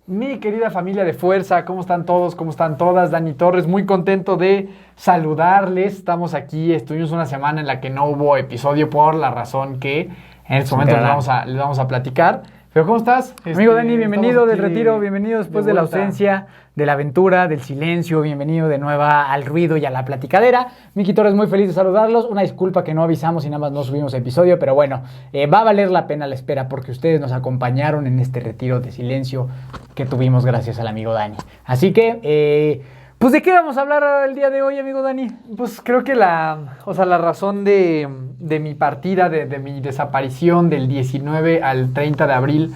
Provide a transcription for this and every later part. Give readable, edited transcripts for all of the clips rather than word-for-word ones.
Mi querida familia de fuerza, ¿cómo están todos? ¿Cómo están todas? Dani Torres, muy contento de saludarles. Estamos aquí, estuvimos una semana en la que no hubo episodio por la razón que en este momento les vamos a platicar. Pero ¿cómo estás? Amigo Dani, bienvenido del retiro, bienvenido después de la ausencia, de la aventura, del silencio, bienvenido de nueva al ruido y a la platicadera. Miki Torres, muy feliz de saludarlos. Una disculpa que no avisamos y nada más no subimos episodio, pero bueno, va a valer la pena la espera porque ustedes nos acompañaron en este retiro de silencio que tuvimos gracias al amigo Dani. Así que, pues, ¿de qué vamos a hablar el día de hoy, amigo Dani? Pues creo que la razón de mi partida, de mi desaparición del 19 al 30 de abril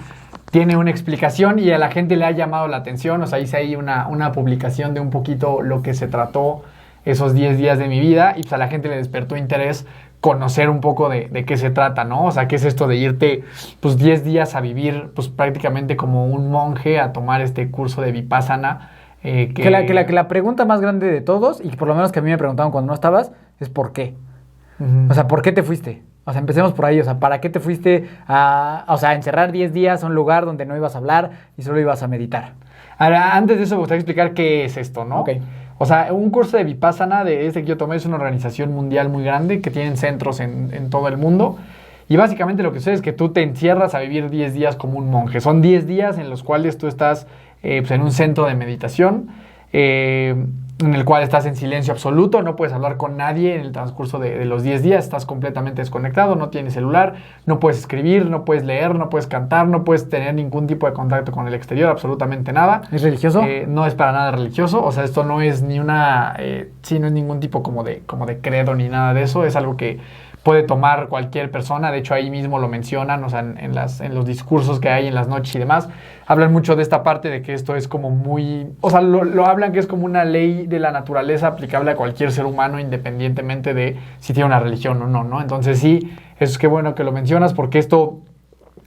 tiene una explicación y a la gente le ha llamado la atención. O sea, hice ahí una publicación de un poquito lo que se trató esos 10 días de mi vida y pues a la gente le despertó interés conocer un poco de qué se trata, ¿no? O sea, qué es esto de irte pues 10 días a vivir pues prácticamente como un monje a tomar este curso de Vipassana. Que la pregunta más grande de todos, y por lo menos que a mí me preguntaban cuando no estabas, es ¿por qué? Uh-huh. O sea, ¿por qué te fuiste? O sea, empecemos por ahí. O sea, ¿para qué te fuiste a encerrar 10 días a un lugar donde no ibas a hablar y solo ibas a meditar? Ahora, antes de eso me gustaría explicar qué es esto, ¿no? Ok. O sea, un curso de Vipassana de este que yo tomé es una organización mundial muy grande que tienen centros en todo el mundo. Y básicamente lo que sucede es que tú te encierras a vivir 10 días como un monje. Son 10 días en los cuales tú estás pues en un centro de meditación, en el cual estás en silencio absoluto, no puedes hablar con nadie en el transcurso de los 10 días, estás completamente desconectado, no tienes celular, no puedes escribir, no puedes leer, no puedes cantar, no puedes tener ningún tipo de contacto con el exterior, absolutamente nada. ¿Es religioso? No es para nada religioso, o sea, esto no es ni no es ningún tipo como de credo ni nada de eso, es algo que puede tomar cualquier persona. De hecho ahí mismo lo mencionan, o sea, en los discursos que hay en las noches y demás, hablan mucho de esta parte de que esto es como muy, o sea, lo hablan que es como una ley de la naturaleza aplicable a cualquier ser humano independientemente de si tiene una religión o no, ¿no? Entonces sí, es que bueno que lo mencionas porque esto,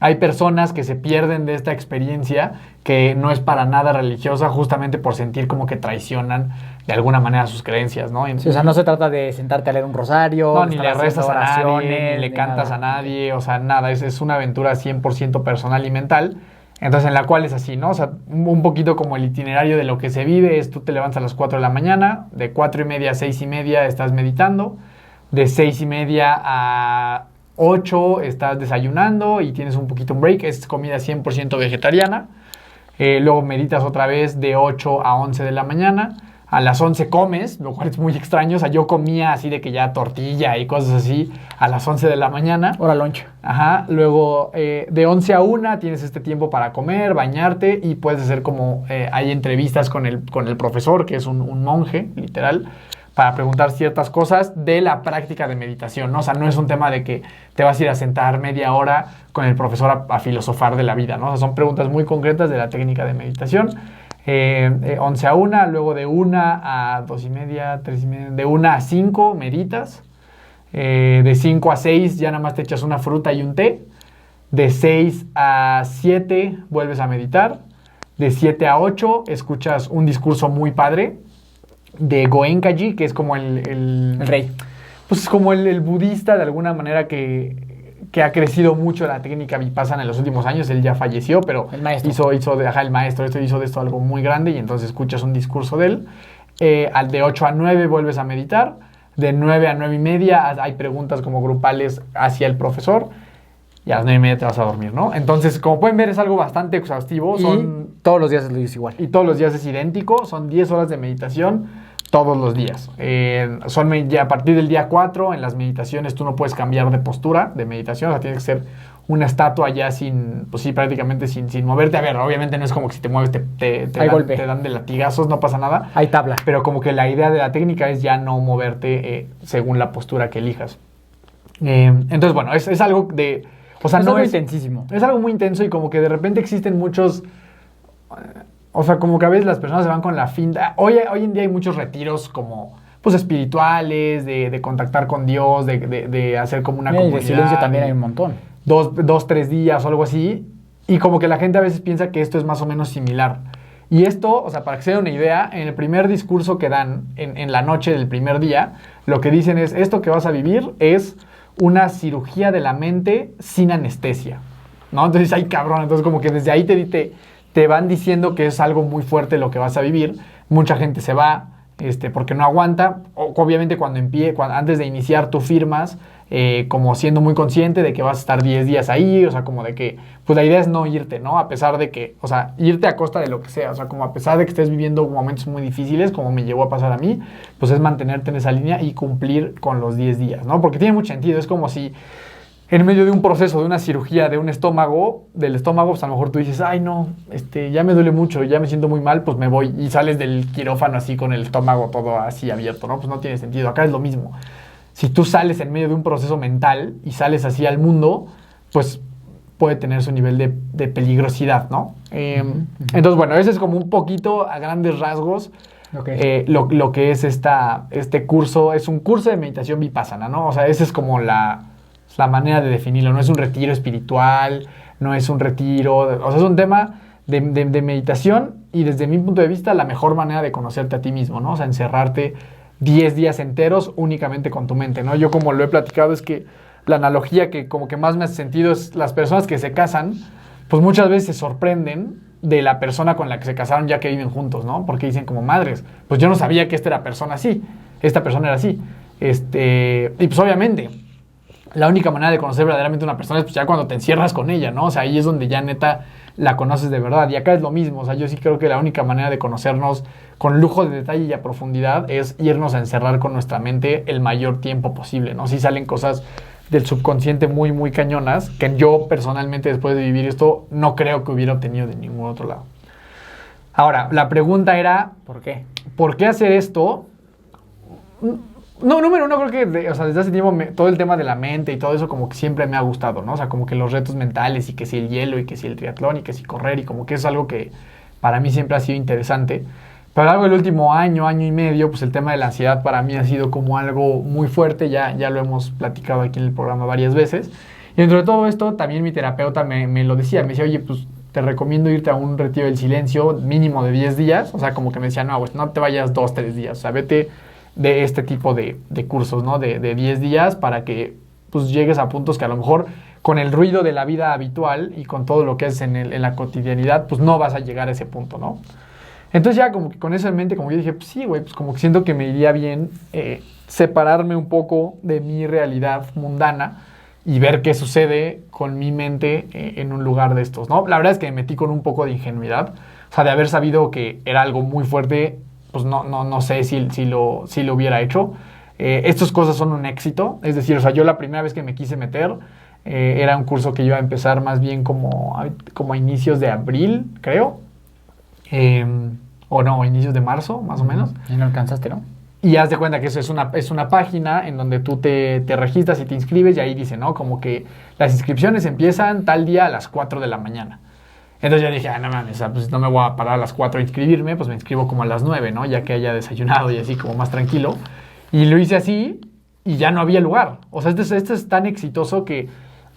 hay personas que se pierden de esta experiencia que no es para nada religiosa justamente por sentir como que traicionan de alguna manera sus creencias, ¿no? Sí, o sea, no se trata de sentarte a leer un rosario, no, ni le rezas a nadie, ni le cantas a nadie, o sea, nada, es una aventura 100% personal y mental, entonces en la cual es así, ¿no? O sea, un poquito como el itinerario de lo que se vive es tú te levantas a las 4 de la mañana, de 4:30 a 6:30 estás meditando, de 6:30 a 8 estás desayunando y tienes un poquito un break, es comida 100% vegetariana, luego meditas otra vez de 8 a 11 de la mañana, a las 11 comes, lo cual es muy extraño, o sea, yo comía así de que ya tortilla y cosas así a las 11 de la mañana. Hora lunch. Ajá, luego de 11 a 1 tienes este tiempo para comer, bañarte y puedes hacer como, hay entrevistas con el profesor, que es un monje, literal, para preguntar ciertas cosas de la práctica de meditación, ¿no? O sea, no es un tema de que te vas a ir a sentar media hora con el profesor a filosofar de la vida, ¿no? O sea, son preguntas muy concretas de la técnica de meditación. 11 a 1, luego de 1 a 2:30, 3:30, de 1 a 5 meditas, de 5 a 6 ya nada más te echas una fruta y un té, de 6 a 7 vuelves a meditar, de 7 a 8 escuchas un discurso muy padre de Goenkaji, que es como el rey. Pues es como el budista de alguna manera que ha crecido mucho la técnica Vipassana en los últimos años. Él ya falleció, pero el maestro hizo de esto algo muy grande y entonces escuchas un discurso de él. De 8 a 9 vuelves a meditar, de 9 a 9:30 hay preguntas como grupales hacia el profesor y a las 9:30 te vas a dormir, ¿no? Entonces, como pueden ver, es algo bastante exhaustivo. Y todos los días es igual. Y todos los días es idéntico, son 10 horas de meditación todos los días. Ya a partir del día 4, en las meditaciones tú no puedes cambiar de postura de meditación, o sea, tienes que ser una estatua ya prácticamente sin moverte. A ver, obviamente no es como que si te mueves te dan de latigazos, no pasa nada. Hay tabla. Pero como que la idea de la técnica es ya no moverte según la postura que elijas. Entonces, bueno, es algo de... O sea, es no algo es intensísimo. Es algo muy intenso y como que de repente existen muchos... O sea, como que a veces las personas se van con la finta. Hoy en día hay muchos retiros como, pues, espirituales, de contactar con Dios, de hacer como una comunidad. Y de silencio también hay un montón. 2-3 días o algo así. Y como que la gente a veces piensa que esto es más o menos similar. Y esto, o sea, para que se den una idea, en el primer discurso que dan en la noche del primer día, lo que dicen es, esto que vas a vivir es una cirugía de la mente sin anestesia, ¿no? Entonces, ay, cabrón, entonces como que desde ahí te van diciendo que es algo muy fuerte lo que vas a vivir. Mucha gente se va porque no aguanta. Obviamente antes de iniciar tú firmas como siendo muy consciente de que vas a estar 10 días ahí, o sea, como de que, pues la idea es no irte, ¿no? A pesar de que, o sea, irte a costa de lo que sea, o sea, como a pesar de que estés viviendo momentos muy difíciles, como me llegó a pasar a mí, pues es mantenerte en esa línea y cumplir con los 10 días, ¿no? Porque tiene mucho sentido, es como si en medio de un proceso, de una cirugía del estómago, pues a lo mejor tú dices, ay no, ya me duele mucho, ya me siento muy mal, pues me voy y sales del quirófano así con el estómago todo así abierto, ¿no? Pues no tiene sentido, acá es lo mismo. Si tú sales en medio de un proceso mental y sales así al mundo, pues puede tener su nivel de peligrosidad, ¿no? Entonces, bueno, ese es como un poquito a grandes rasgos lo que es este curso. Es un curso de meditación vipassana, ¿no? O sea, esa es como la manera de definirlo. No es un retiro espiritual, no es un retiro, o sea, es un tema de meditación y desde mi punto de vista la mejor manera de conocerte a ti mismo, ¿no? O sea, encerrarte 10 días enteros únicamente con tu mente, ¿no? Yo como lo he platicado es que la analogía que como que más me hace sentido es las personas que se casan, pues muchas veces se sorprenden de la persona con la que se casaron ya que viven juntos, ¿no? Porque dicen como, madres, pues yo no sabía que esta persona era así. Y pues obviamente la única manera de conocer verdaderamente una persona es pues ya cuando te encierras con ella, ¿no? O sea, ahí es donde ya neta la conoces de verdad. Y acá es lo mismo, o sea, yo sí creo que la única manera de conocernos con lujo de detalle y a profundidad es irnos a encerrar con nuestra mente el mayor tiempo posible, ¿no? Sí salen cosas del subconsciente muy, muy cañonas que yo personalmente después de vivir esto no creo que hubiera obtenido de ningún otro lado. Ahora, la pregunta era, ¿por qué? ¿Por qué hacer esto? No, número uno, creo que desde hace tiempo todo el tema de la mente y todo eso como que siempre me ha gustado, ¿no? O sea, como que los retos mentales y que si el hielo y que si el triatlón y que si correr y como que es algo que para mí siempre ha sido interesante. Pero algo del último año y medio, pues el tema de la ansiedad para mí ha sido como algo muy fuerte, ya lo hemos platicado aquí en el programa varias veces. Y dentro de todo esto, también mi terapeuta me lo decía, me decía, oye, pues te recomiendo irte a un retiro del silencio mínimo de 10 días, o sea, como que me decía, no, pues no te vayas 2, 3 días, o sea, vete de este tipo de cursos, ¿no? De 10 días para que pues llegues a puntos que a lo mejor con el ruido de la vida habitual y con todo lo que es en la cotidianidad, pues no vas a llegar a ese punto, ¿no? Entonces ya como que con eso en mente, como yo dije, pues sí, güey, pues como que siento que me iría bien separarme un poco de mi realidad mundana y ver qué sucede con mi mente en un lugar de estos, ¿no? La verdad es que me metí con un poco de ingenuidad, o sea, de haber sabido que era algo muy fuerte, pues no sé si lo hubiera hecho. Estas cosas son un éxito, es decir, o sea, yo la primera vez que me quise meter era un curso que iba a empezar más bien como a inicios de abril, creo. O no, inicios de marzo, más o menos. Y no alcanzaste, ¿no? Y haz de cuenta que eso es una página en donde tú te registras y te inscribes y ahí dice, ¿no? Como que las inscripciones empiezan tal día a las 4 de la mañana. Entonces yo dije, no mames, pues no me voy a parar a las 4 a inscribirme, pues me inscribo como a las 9, ¿no? Ya que haya desayunado y así como más tranquilo. Y lo hice así y ya no había lugar. O sea, este es tan exitoso que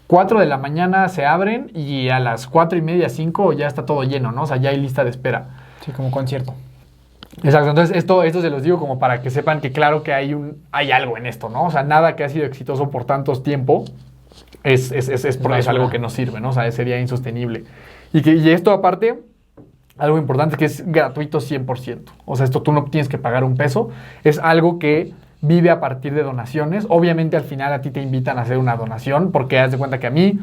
4 de la mañana se abren y a las 4:30, 5 ya está todo lleno, ¿no? O sea, ya hay lista de espera. Sí, como concierto. Exacto, entonces esto se los digo como para que sepan que claro que hay algo en esto, ¿no? O sea, nada que ha sido exitoso por tantos tiempo es algo que no sirve, ¿no? O sea, sería insostenible. Y esto aparte, algo importante es que es gratuito 100%. O sea, esto tú no tienes que pagar un peso, es algo que vive a partir de donaciones. Obviamente al final a ti te invitan a hacer una donación porque haz de cuenta que a mí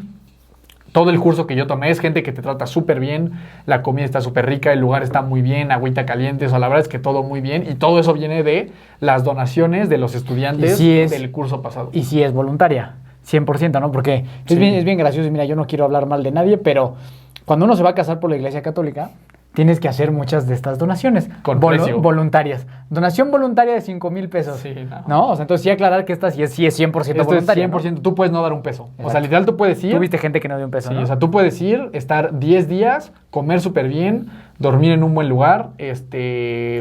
todo el curso que yo tomé es gente que te trata súper bien, la comida está súper rica, el lugar está muy bien, agüita caliente, o sea, la verdad es que todo muy bien y todo eso viene de las donaciones de los estudiantes del curso pasado. Y si es voluntaria, 100%, ¿no? Porque es bien gracioso y mira, yo no quiero hablar mal de nadie, pero cuando uno se va a casar por la Iglesia Católica, tienes que hacer muchas de estas donaciones voluntarias. Donación voluntaria de 5,000 pesos. Sí, no. O sea, entonces sí aclarar que esta sí es 100% voluntaria. 100%, ¿no? Tú puedes no dar un peso. Exacto. O sea, literal tú puedes ir. Tú viste gente que no dio un peso, sí, ¿no? O sea, tú puedes ir, estar 10 días, comer súper bien, dormir en un buen lugar,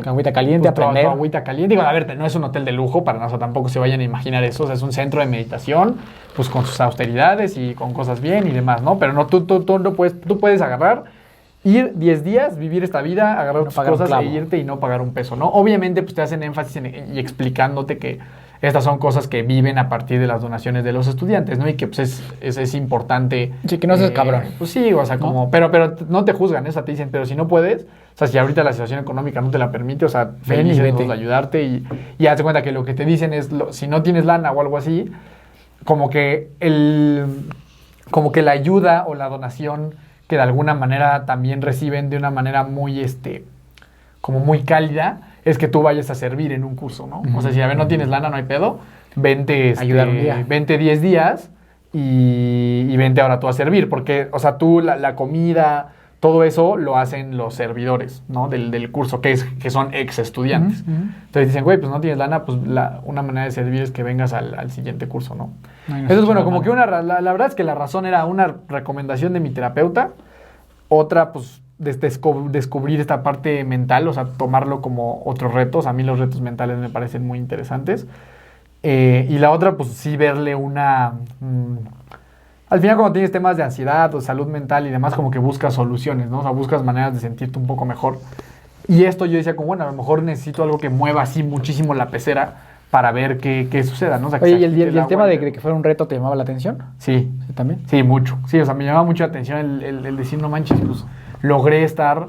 agüita caliente, pues, aprender. Agüita caliente. Digo, a ver, no es un hotel de lujo, para nada, tampoco se vayan a imaginar eso. O sea, es un centro de meditación, pues con sus austeridades y con cosas bien y demás, ¿no? Pero no, tú puedes agarrar, ir 10 días, vivir esta vida, agarrar tus cosas e irte y no pagar un peso, ¿no? Obviamente, pues te hacen énfasis y explicándote que estas son cosas que viven a partir de las donaciones de los estudiantes, ¿no? Y que pues es importante. Sí, que no seas cabrón. Pues sí, o sea, como, pero no te juzgan, o sea, te dicen, pero si no puedes, o sea, si ahorita la situación económica no te la permite, o sea, felices de ayudarte y haz de cuenta que lo que te dicen es, si no tienes lana o algo así, como que la ayuda o la donación que de alguna manera también reciben de una manera muy, como muy cálida, es que tú vayas a servir en un curso, ¿no? O sea, si a ver no tienes lana, no hay pedo, vente, ayudar un día. Vente 10 días y vente ahora tú a servir, porque, o sea, tú la comida, todo eso lo hacen los servidores, ¿no? Del curso, que son ex estudiantes. Entonces dicen, güey, pues no tienes lana, pues una manera de servir es que vengas al siguiente curso, ¿no? Eso es bueno, como que la verdad es que la razón era una recomendación de mi terapeuta, otra, pues, descubrir esta parte mental, o sea, tomarlo como otros retos. A mí los retos mentales me parecen muy interesantes. Y la otra, pues sí, verle al final, cuando tienes temas de ansiedad o salud mental y demás, como que buscas soluciones, ¿no? O sea, buscas maneras de sentirte un poco mejor. Y esto yo decía como, bueno, a lo mejor necesito algo que mueva así muchísimo la pecera para ver qué suceda, ¿no? O sea, oye, ¿y el tema de que fuera un reto te llamaba la atención? Sí. ¿Sí también? Sí, mucho. Sí, o sea, me llamaba mucho la atención el decir, no manches, pues logré estar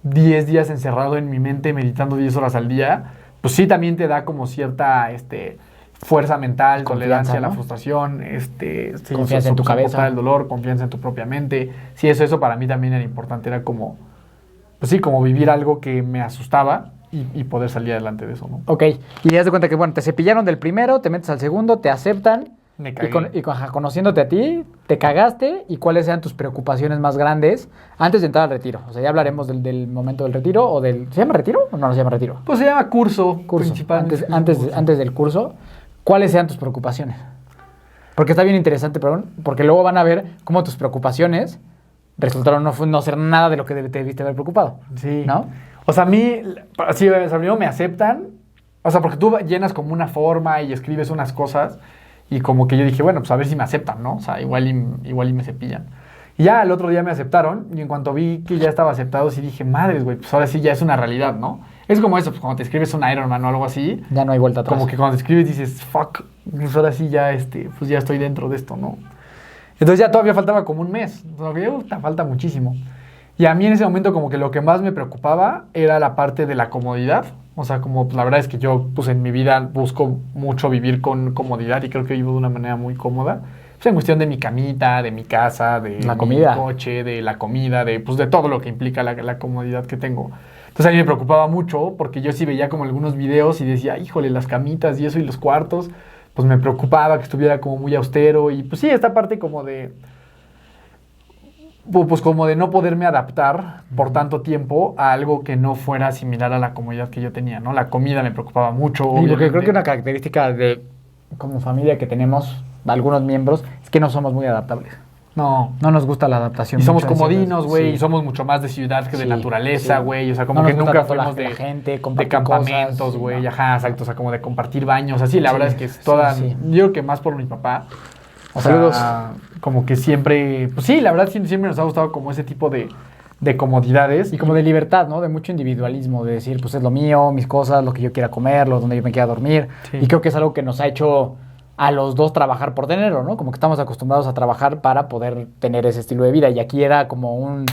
10 días encerrado en mi mente meditando 10 horas al día. Pues sí, también te da como cierta fuerza mental, tolerancia a la frustración, sí, confianza en tu cabeza, el dolor, confianza en tu propia mente. Sí, eso para mí también era importante, era como, pues sí, como vivir algo que me asustaba y poder salir adelante de eso, ¿no? Ok, y te das de cuenta que, bueno, te cepillaron del primero, te metes al segundo, te aceptan, me cagué. Conociéndote a ti, te cagaste, y cuáles eran tus preocupaciones más grandes antes de entrar al retiro. O sea, ya hablaremos del momento del retiro, o del... ¿Se llama retiro o no se llama retiro? Pues se llama curso. Principalmente. Antes del curso, ¿cuáles eran tus preocupaciones? Porque está bien interesante, porque luego van a ver cómo tus preocupaciones resultaron no ser nada de lo que te debiste haber preocupado. Sí. ¿No? O sea, a mí, sí, primero me aceptan, o sea, porque tú llenas como una forma y escribes unas cosas, y como que yo dije, bueno, pues a ver si me aceptan, ¿no? O sea, igual y me cepillan. Y ya el otro día me aceptaron, y en cuanto vi que ya estaba aceptado, sí dije, madres, güey, pues ahora sí ya es una realidad, ¿no? Es como eso, pues cuando te escribes un Ironman o algo así. Ya no hay vuelta atrás. Como que cuando te escribes dices, fuck, pues ahora sí ya, pues ya estoy dentro de esto, ¿no? Entonces ya todavía faltaba como un mes, falta muchísimo. Y a mí en ese momento como que lo que más me preocupaba era la parte de la comodidad. O sea, como pues, la verdad es que yo pues en mi vida busco mucho vivir con comodidad y creo que vivo de una manera muy cómoda. Pues en cuestión de mi camita, de mi casa, de mi coche, de la comida, de todo lo que implica la comodidad que tengo. Entonces a mí me preocupaba mucho porque yo sí veía como algunos videos y decía, híjole, las camitas y eso y los cuartos, pues me preocupaba que estuviera como muy austero y pues sí, esta parte como de... Pues como de no poderme adaptar por tanto tiempo a algo que no fuera similar a la comodidad que yo tenía, ¿no? La comida me preocupaba mucho. Y porque creo que una característica de como familia que tenemos, algunos miembros, es que no somos muy adaptables. No nos gusta la adaptación. Y somos comodinos, güey, sí. Y somos mucho más de ciudad que de naturaleza, güey. O sea, como que nunca fuimos de campamentos, güey. Ajá, exacto. O sea, como de compartir baños. Así, la verdad es que es toda... Sí. Yo creo que más por mi papá. O sea, como que siempre... Pues sí, la verdad siempre nos ha gustado como ese tipo de comodidades. Y como de libertad, ¿no? De mucho individualismo. De decir, pues es lo mío, mis cosas, lo que yo quiera comer, donde yo me quiera dormir. Sí. Y creo que es algo que nos ha hecho a los dos trabajar por tenerlo, ¿no? Como que estamos acostumbrados a trabajar para poder tener ese estilo de vida. Y aquí era como un...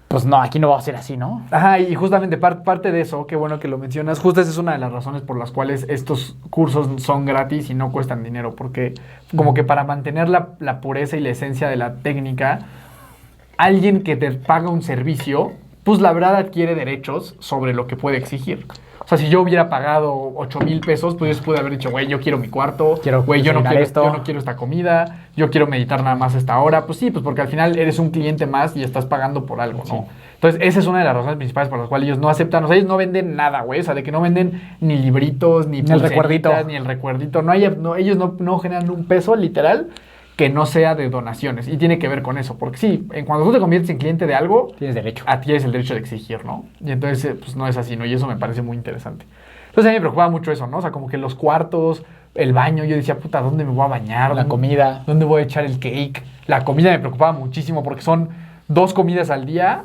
Pues no, aquí no va a ser así, ¿no? Ajá, y justamente parte de eso, qué bueno que lo mencionas, justo esa es una de las razones por las cuales estos cursos son gratis y no cuestan dinero, porque como que para mantener la pureza y la esencia de la técnica, alguien que te paga un servicio, pues la verdad adquiere derechos sobre lo que puede exigir. O sea, si yo hubiera pagado 8,000 pesos, pues yo pude haber dicho, güey, yo quiero mi cuarto, güey, yo no quiero esta comida, yo quiero meditar nada más esta hora. Pues sí, pues porque al final eres un cliente más y estás pagando por algo, ¿no? Sí. Entonces, esa es una de las razones principales por las cuales ellos no aceptan. O sea, ellos no venden nada, güey. O sea, de que no venden ni libritos, ni el recuerdito. Ni el recuerdito. Ellos no generan un peso, literal, que no sea de donaciones. Y tiene que ver con eso. Porque sí, cuando tú te conviertes en cliente de algo... Tienes derecho. Tienes el derecho de exigir, ¿no? Y entonces, pues no es así, ¿no? Y eso me parece muy interesante. Entonces a mí me preocupaba mucho eso, ¿no? O sea, como que los cuartos, el baño, yo decía, puta, ¿dónde me voy a bañar? La comida. ¿Dónde voy a echar el cake? La comida me preocupaba muchísimo porque son 2 comidas al día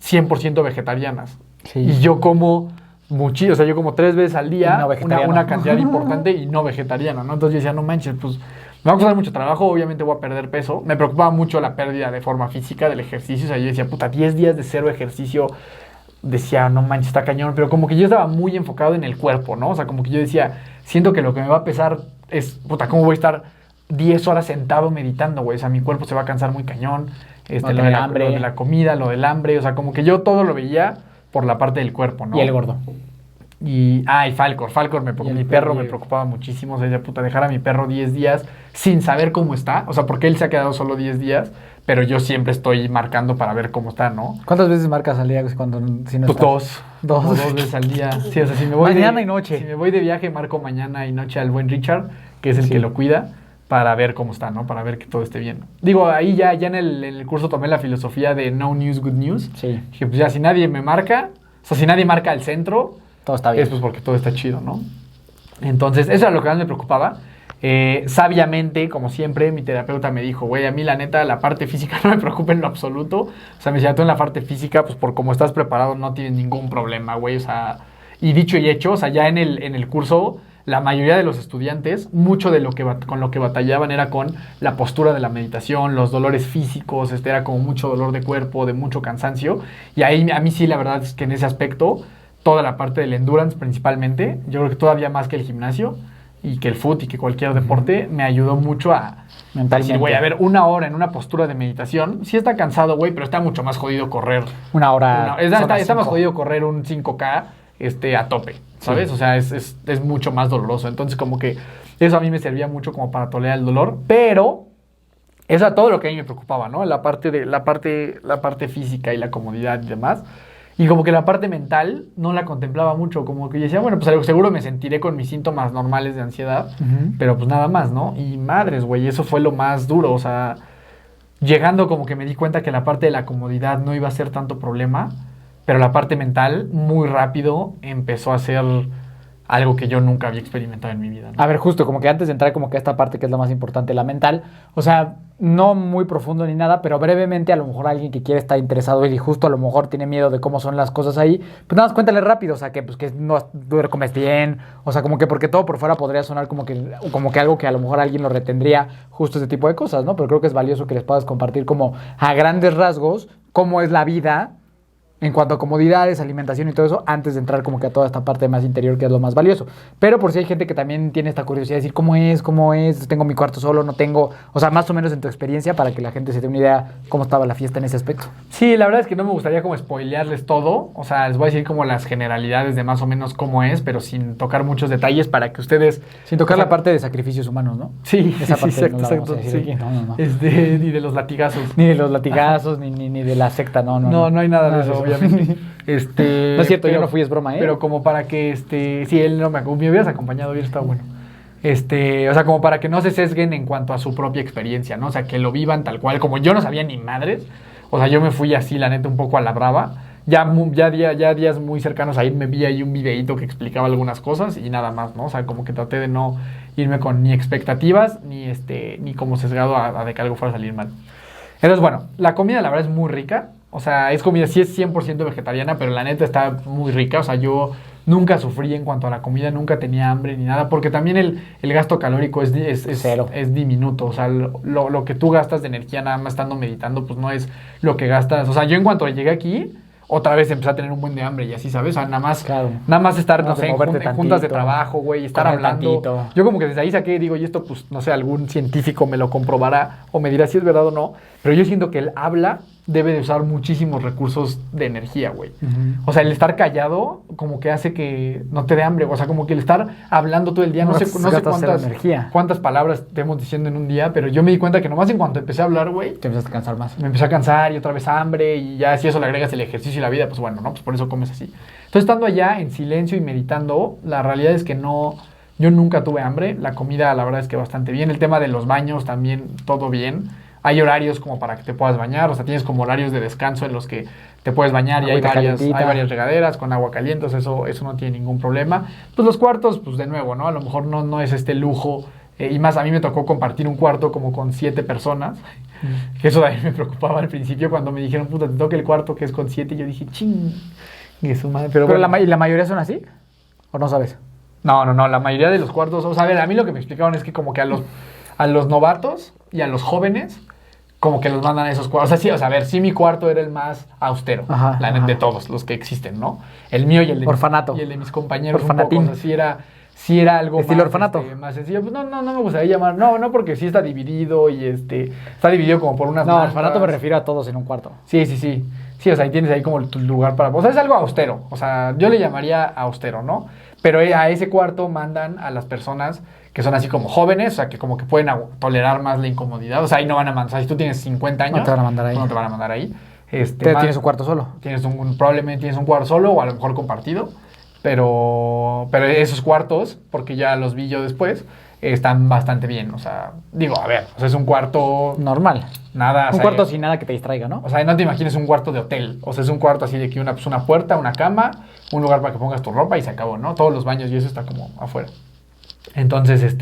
100% vegetarianas. Sí. Y yo como muchísimo, o sea, yo como 3 veces al día, Y no vegetariano. una cantidad importante y no vegetariano, ¿no? Entonces yo decía, no manches, pues me va a costar mucho trabajo, obviamente voy a perder peso. Me preocupaba mucho la pérdida de forma física del ejercicio, o sea, yo decía, puta, 10 días de cero ejercicio, decía, no manches, está cañón, pero como que yo estaba muy enfocado en el cuerpo, ¿no? O sea, como que yo decía, siento que lo que me va a pesar es, puta, ¿cómo voy a estar 10 horas sentado meditando, güey? O sea, mi cuerpo se va a cansar muy cañón, No tener hambre. lo de la comida, lo del hambre, o sea, como que yo todo lo veía por la parte del cuerpo, ¿no? Y el gordo. Y Falcor, mi perro me preocupaba muchísimo, o sea, puta, dejar a mi perro 10 días sin saber cómo está, o sea, porque él se ha quedado solo 10 días, pero yo siempre estoy marcando para ver cómo está, ¿no? ¿Cuántas veces marcas al día cuando si no Pues estás? dos. Como 2 veces al día. Sí, o sea, si me voy Mañana y noche. Si me voy de viaje, marco mañana y noche al buen Richard, que es el que lo cuida, para ver cómo está, ¿no? Para ver que todo esté bien. Digo, ahí ya en el curso tomé la filosofía de no news, good news. Sí. Dije, pues ya, si nadie me marca, o sea, si nadie marca el centro, Todo está bien. es pues porque todo está chido, ¿no? Entonces, eso era lo que más me preocupaba. Sabiamente, como siempre, mi terapeuta me dijo, güey, a mí la neta, la parte física no me preocupa en lo absoluto. O sea, me decía, tú en la parte física, pues por como estás preparado no tienes ningún problema, güey. O sea, y dicho y hecho, o sea, ya en el curso, la mayoría de los estudiantes, mucho de con lo que batallaban era con la postura de la meditación, los dolores físicos, era como mucho dolor de cuerpo, de mucho cansancio. Y ahí, a mí sí, la verdad es que en ese aspecto, toda la parte del endurance principalmente, yo creo que todavía más que el gimnasio y que el fútbol y que cualquier deporte, me ayudó mucho a mentalmente. decir, güey, a ver, 1 hora en una postura de meditación, sí está cansado, güey, pero está mucho más jodido correr. 1 hora. Está más jodido correr un 5K a tope, ¿sabes? Sí. O sea, es mucho más doloroso. Entonces, como que eso a mí me servía mucho como para tolerar el dolor, pero eso era todo lo que a mí me preocupaba, ¿no? La parte física y la comodidad y demás. Y como que la parte mental no la contemplaba mucho, como que yo decía, bueno, pues seguro me sentiré con mis síntomas normales de ansiedad, pero pues nada más, ¿no? Y madres, güey, eso fue lo más duro, o sea, llegando como que me di cuenta que la parte de la comodidad no iba a ser tanto problema, pero la parte mental muy rápido empezó a ser algo que yo nunca había experimentado en mi vida, ¿no? A ver, justo, como que antes de entrar como que a esta parte que es la más importante, la mental, o sea, no muy profundo ni nada, pero brevemente a lo mejor alguien que quiere estar interesado y justo a lo mejor tiene miedo de cómo son las cosas ahí, pues nada más cuéntale rápido, o sea, que pues que no comes bien, o sea, como que porque todo por fuera podría sonar como que algo que a lo mejor alguien lo retendría, justo ese tipo de cosas, ¿no? Pero creo que es valioso que les puedas compartir como a grandes rasgos cómo es la vida en cuanto a comodidades, alimentación y todo eso, antes de entrar como que a toda esta parte más interior que es lo más valioso. Pero por si hay gente que también tiene esta curiosidad de decir, ¿cómo es? ¿Tengo mi cuarto solo? ¿No tengo? O sea, más o menos en tu experiencia para que la gente se dé una idea cómo estaba la fiesta en ese aspecto. Sí, la verdad es que no me gustaría como spoilearles todo. O sea, les voy a decir como las generalidades de más o menos cómo es, pero sin tocar muchos detalles para que ustedes... Sin tocar la parte de sacrificios humanos, ¿no? Sí, esa parte exacto, no la vamos a decir aquí. No. Ni de los latigazos. Ni de los latigazos, ni de la secta, no. No hay nada de eso, obviamente. No es cierto, yo no fui, es broma, ¿eh? Pero como para que, si él no me hubieras acompañado, hubiera estado bueno. O sea, como para que no se sesguen en cuanto a su propia experiencia, ¿no? O sea, que lo vivan tal cual, como yo no sabía ni madres. O sea, yo me fui así, la neta, un poco a la brava. Ya días muy cercanos a ir, me vi ahí un videíto que explicaba algunas cosas y nada más, ¿no? O sea, como que traté de no irme con ni expectativas, ni como sesgado a de que algo fuera a salir mal. Entonces, bueno, la comida la verdad es muy rica. O sea, es comida, sí es 100% vegetariana, pero la neta está muy rica. O sea, yo nunca sufrí en cuanto a la comida, nunca tenía hambre ni nada, porque también el gasto calórico es cero. Es diminuto. O sea, lo que tú gastas de energía nada más estando meditando, pues no es lo que gastas. O sea, yo en cuanto llegué aquí, otra vez empecé a tener un buen de hambre y así, ¿sabes? O sea, nada más estar, no sé, en juntas de trabajo, güey, estar hablando. Tantito. Yo como que desde ahí saqué, digo, y esto, pues, no sé, algún científico me lo comprobará o me dirá si es verdad o no, pero yo siento que el habla debe de usar muchísimos recursos de energía, güey. O sea, el estar callado como que hace que no te dé hambre. O sea, como que el estar hablando todo el día, no sé cuántas palabras estemos diciendo en un día, pero yo me di cuenta que nomás en cuanto empecé a hablar, güey, te empezaste a cansar más. Me empecé a cansar y otra vez hambre, y ya si eso le agregas el ejercicio y la vida, pues bueno, ¿no? Pues por eso comes así. Entonces, estando allá en silencio y meditando, la realidad es que yo nunca tuve hambre. La comida, la verdad es que bastante bien. El tema de los baños también, todo bien. Hay horarios como para que te puedas bañar, o sea, tienes como horarios de descanso en los que te puedes bañar y hay varias regaderas con agua caliente, eso no tiene ningún problema. Pues los cuartos, pues de nuevo, ¿no? A lo mejor no es este lujo, y más a mí me tocó compartir un cuarto como con 7 personas, que eso también me preocupaba al principio cuando me dijeron, puta, te toca el cuarto que es con 7, y yo dije, ching, Y su madre, pero ¿Pero bueno. ¿y la mayoría son así? ¿O no sabes? No, la mayoría de los cuartos, o sea, a ver, a mí lo que me explicaron es que como que a los novatos y a los jóvenes, como que los mandan a esos cuartos. O sea, sí, o sea, a ver, sí mi cuarto era el más austero, Ajá, de todos los que existen, ¿no? El mío y el de, Orfanato. y el de mis compañeros Orfanatín. un poco, o sea, sí era algo Estilo más, orfanato. más sencillo. Pues no me gustaría llamar, no, porque sí está dividido y está dividido como por unas No, mangas. orfanato me refiero a todos en un cuarto. Sí. Sí, o sea, ahí tienes ahí como tu lugar para... O sea, es algo austero. O sea, yo le llamaría austero, ¿no? Pero a ese cuarto mandan a las personas que son así como jóvenes, o sea, que como que pueden tolerar más la incomodidad. O sea, ahí no van a mandar... O sea, si tú tienes 50 años... No te van a mandar ahí. No te van a mandar ahí. Tienes un cuarto solo. Probablemente tienes un cuarto solo o a lo mejor compartido. Pero esos cuartos, porque ya los vi yo después, están bastante bien. O sea, digo, a ver, o sea, es un cuarto... Normal. Nada... Un cuarto sin nada que te distraiga, ¿no? O sea, no te imagines un cuarto de hotel. O sea, es un cuarto así de que una puerta, una cama, un lugar para que pongas tu ropa y se acabó, ¿no? Todos los baños y eso está como afuera. Entonces,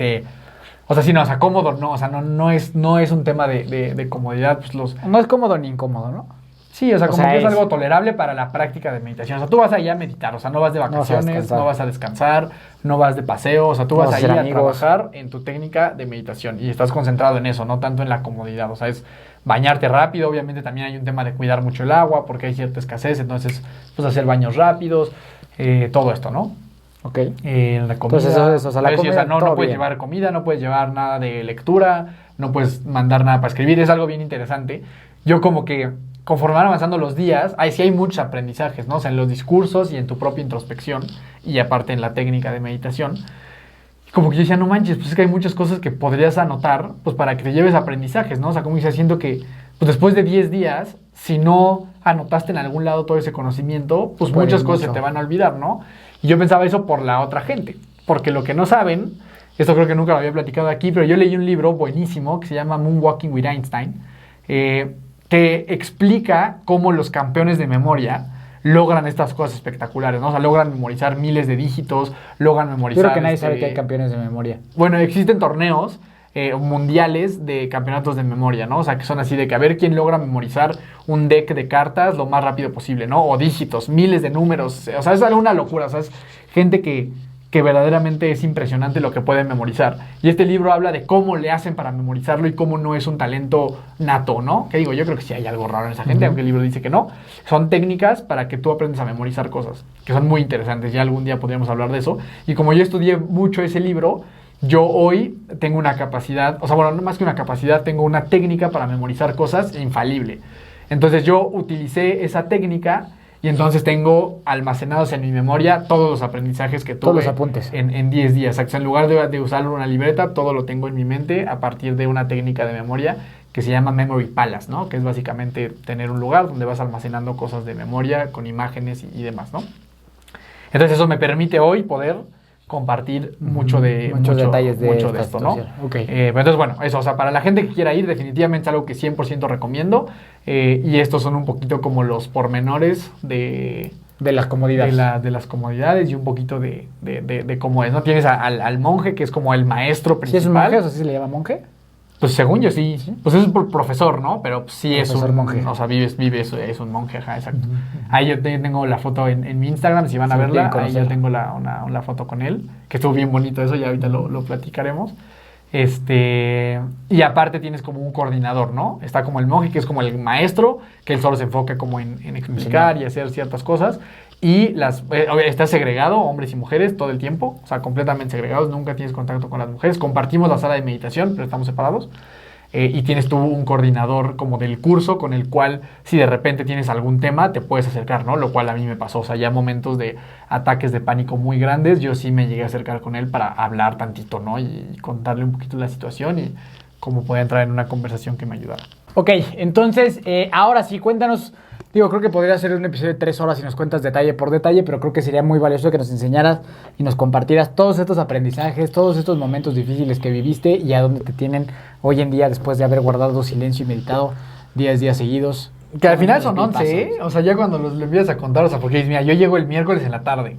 o sea, sí, no, o sea, cómodo, no, o sea, no es un tema de comodidad, pues No es cómodo ni incómodo, ¿no? Sí, o sea, O como sea, que es es- algo tolerable para la práctica de meditación. O sea, tú vas allá a meditar, o sea, no vas de vas a vacaciones, descansar. no vas a descansar, no vas de paseo, o sea, tú No vas vas a ahí hacer a amigos. trabajar en tu técnica de meditación y estás concentrado en eso, no tanto en la comodidad, o sea, es bañarte rápido, obviamente también hay un tema de cuidar mucho el agua porque hay cierta escasez, entonces, pues hacer baños rápidos, todo esto, ¿no? Ok. La comida. Entonces, eso, o sea, la Pero sí, comida, no todo puedes bien. llevar comida, no puedes llevar nada de lectura, no puedes mandar nada para escribir, es algo bien interesante. Yo como que conforme van avanzando los días, sí hay muchos aprendizajes, ¿no? O sea, en los discursos y en tu propia introspección y aparte en la técnica de meditación. Como que yo decía, no manches, pues es que hay muchas cosas que podrías anotar, pues para que te lleves aprendizajes, ¿no? O sea, como dice, haciendo que, pues después de 10 días, si no anotaste en algún lado todo ese conocimiento, pues Puede muchas cosas mucho. se te van a olvidar, ¿no? Y yo pensaba eso por la otra gente, porque lo que no saben, esto creo que nunca lo había platicado aquí, pero yo leí un libro buenísimo que se llama Moonwalking with Einstein, que explica cómo los campeones de memoria logran estas cosas espectaculares, ¿no? O sea, logran memorizar miles de dígitos, logran Yo memorizar... creo que nadie sabe que hay campeones de memoria. Bueno, existen torneos mundiales de campeonatos de memoria, ¿no? O sea, que son así de que a ver quién logra memorizar un deck de cartas lo más rápido posible, ¿no? O dígitos, miles de números. O sea, es una locura. O sea, es gente que verdaderamente es impresionante lo que pueden memorizar. Y este libro habla de cómo le hacen para memorizarlo y cómo no es un talento nato, ¿no? Que digo, yo creo que sí hay algo raro en esa gente, aunque el libro dice que no. Son técnicas para que tú aprendas a memorizar cosas, que son muy interesantes. Ya algún día podríamos hablar de eso. Y como yo estudié mucho ese libro, yo hoy tengo una capacidad, o sea, bueno, no más que una capacidad, tengo una técnica para memorizar cosas infalible. Entonces yo utilicé esa técnica y entonces tengo almacenados en mi memoria todos los aprendizajes que tuve. Todos los apuntes. En 10 días. O sea, en lugar de usar una libreta, todo lo tengo en mi mente a partir de una técnica de memoria que se llama Memory Palace, ¿no? Que es básicamente tener un lugar donde vas almacenando cosas de memoria con imágenes y demás, ¿no? Entonces eso me permite hoy poder compartir muchos detalles de mucho esta esto, ¿no? situación. Ok. Pero entonces, bueno, eso, o sea, para la gente que quiera ir, definitivamente es algo que 100% recomiendo. Y estos son un poquito como los pormenores de las comodidades. de las comodidades y un poquito de cómo es, ¿no? Tienes al monje, que es como el maestro ¿Sí principal. es un monje? ¿O sea, sí se le llama monje? Pues según yo sí. Pues es un profesor, ¿no? Pero sí Profesor es un monje. O sea, es un monje, ajá, exacto. Ahí yo tengo la foto en mi Instagram, si van a Sí, verla, bien ahí conocer. ya tengo una foto con él, que estuvo bien bonito eso, ya ahorita lo platicaremos. Y aparte tienes como un coordinador, ¿no? Está como el monje, que es como el maestro, que él solo se enfoca como en explicar y hacer ciertas cosas. Y está segregado, hombres y mujeres, todo el tiempo, o sea, completamente segregados, nunca tienes contacto con las mujeres. Compartimos la sala de meditación, pero estamos separados. Y tienes tú un coordinador como del curso con el cual, si de repente tienes algún tema, te puedes acercar, ¿no? Lo cual a mí me pasó, o sea, ya momentos de ataques de pánico muy grandes, yo sí me llegué a acercar con él para hablar tantito, ¿no? Y contarle un poquito la situación y cómo podía entrar en una conversación que me ayudara. Ok, entonces, ahora sí, cuéntanos. Digo, creo que podría ser un episodio de 3 horas si nos cuentas detalle por detalle, pero creo que sería muy valioso que nos enseñaras y nos compartieras todos estos aprendizajes, todos estos momentos difíciles que viviste y a dónde te tienen hoy en día después de haber guardado silencio y meditado 10 días seguidos. Que al final son Unos 11, ¿eh? pipazos. O sea, ya cuando lo empiezas a contar, o sea, porque mira, yo llego el miércoles en la tarde,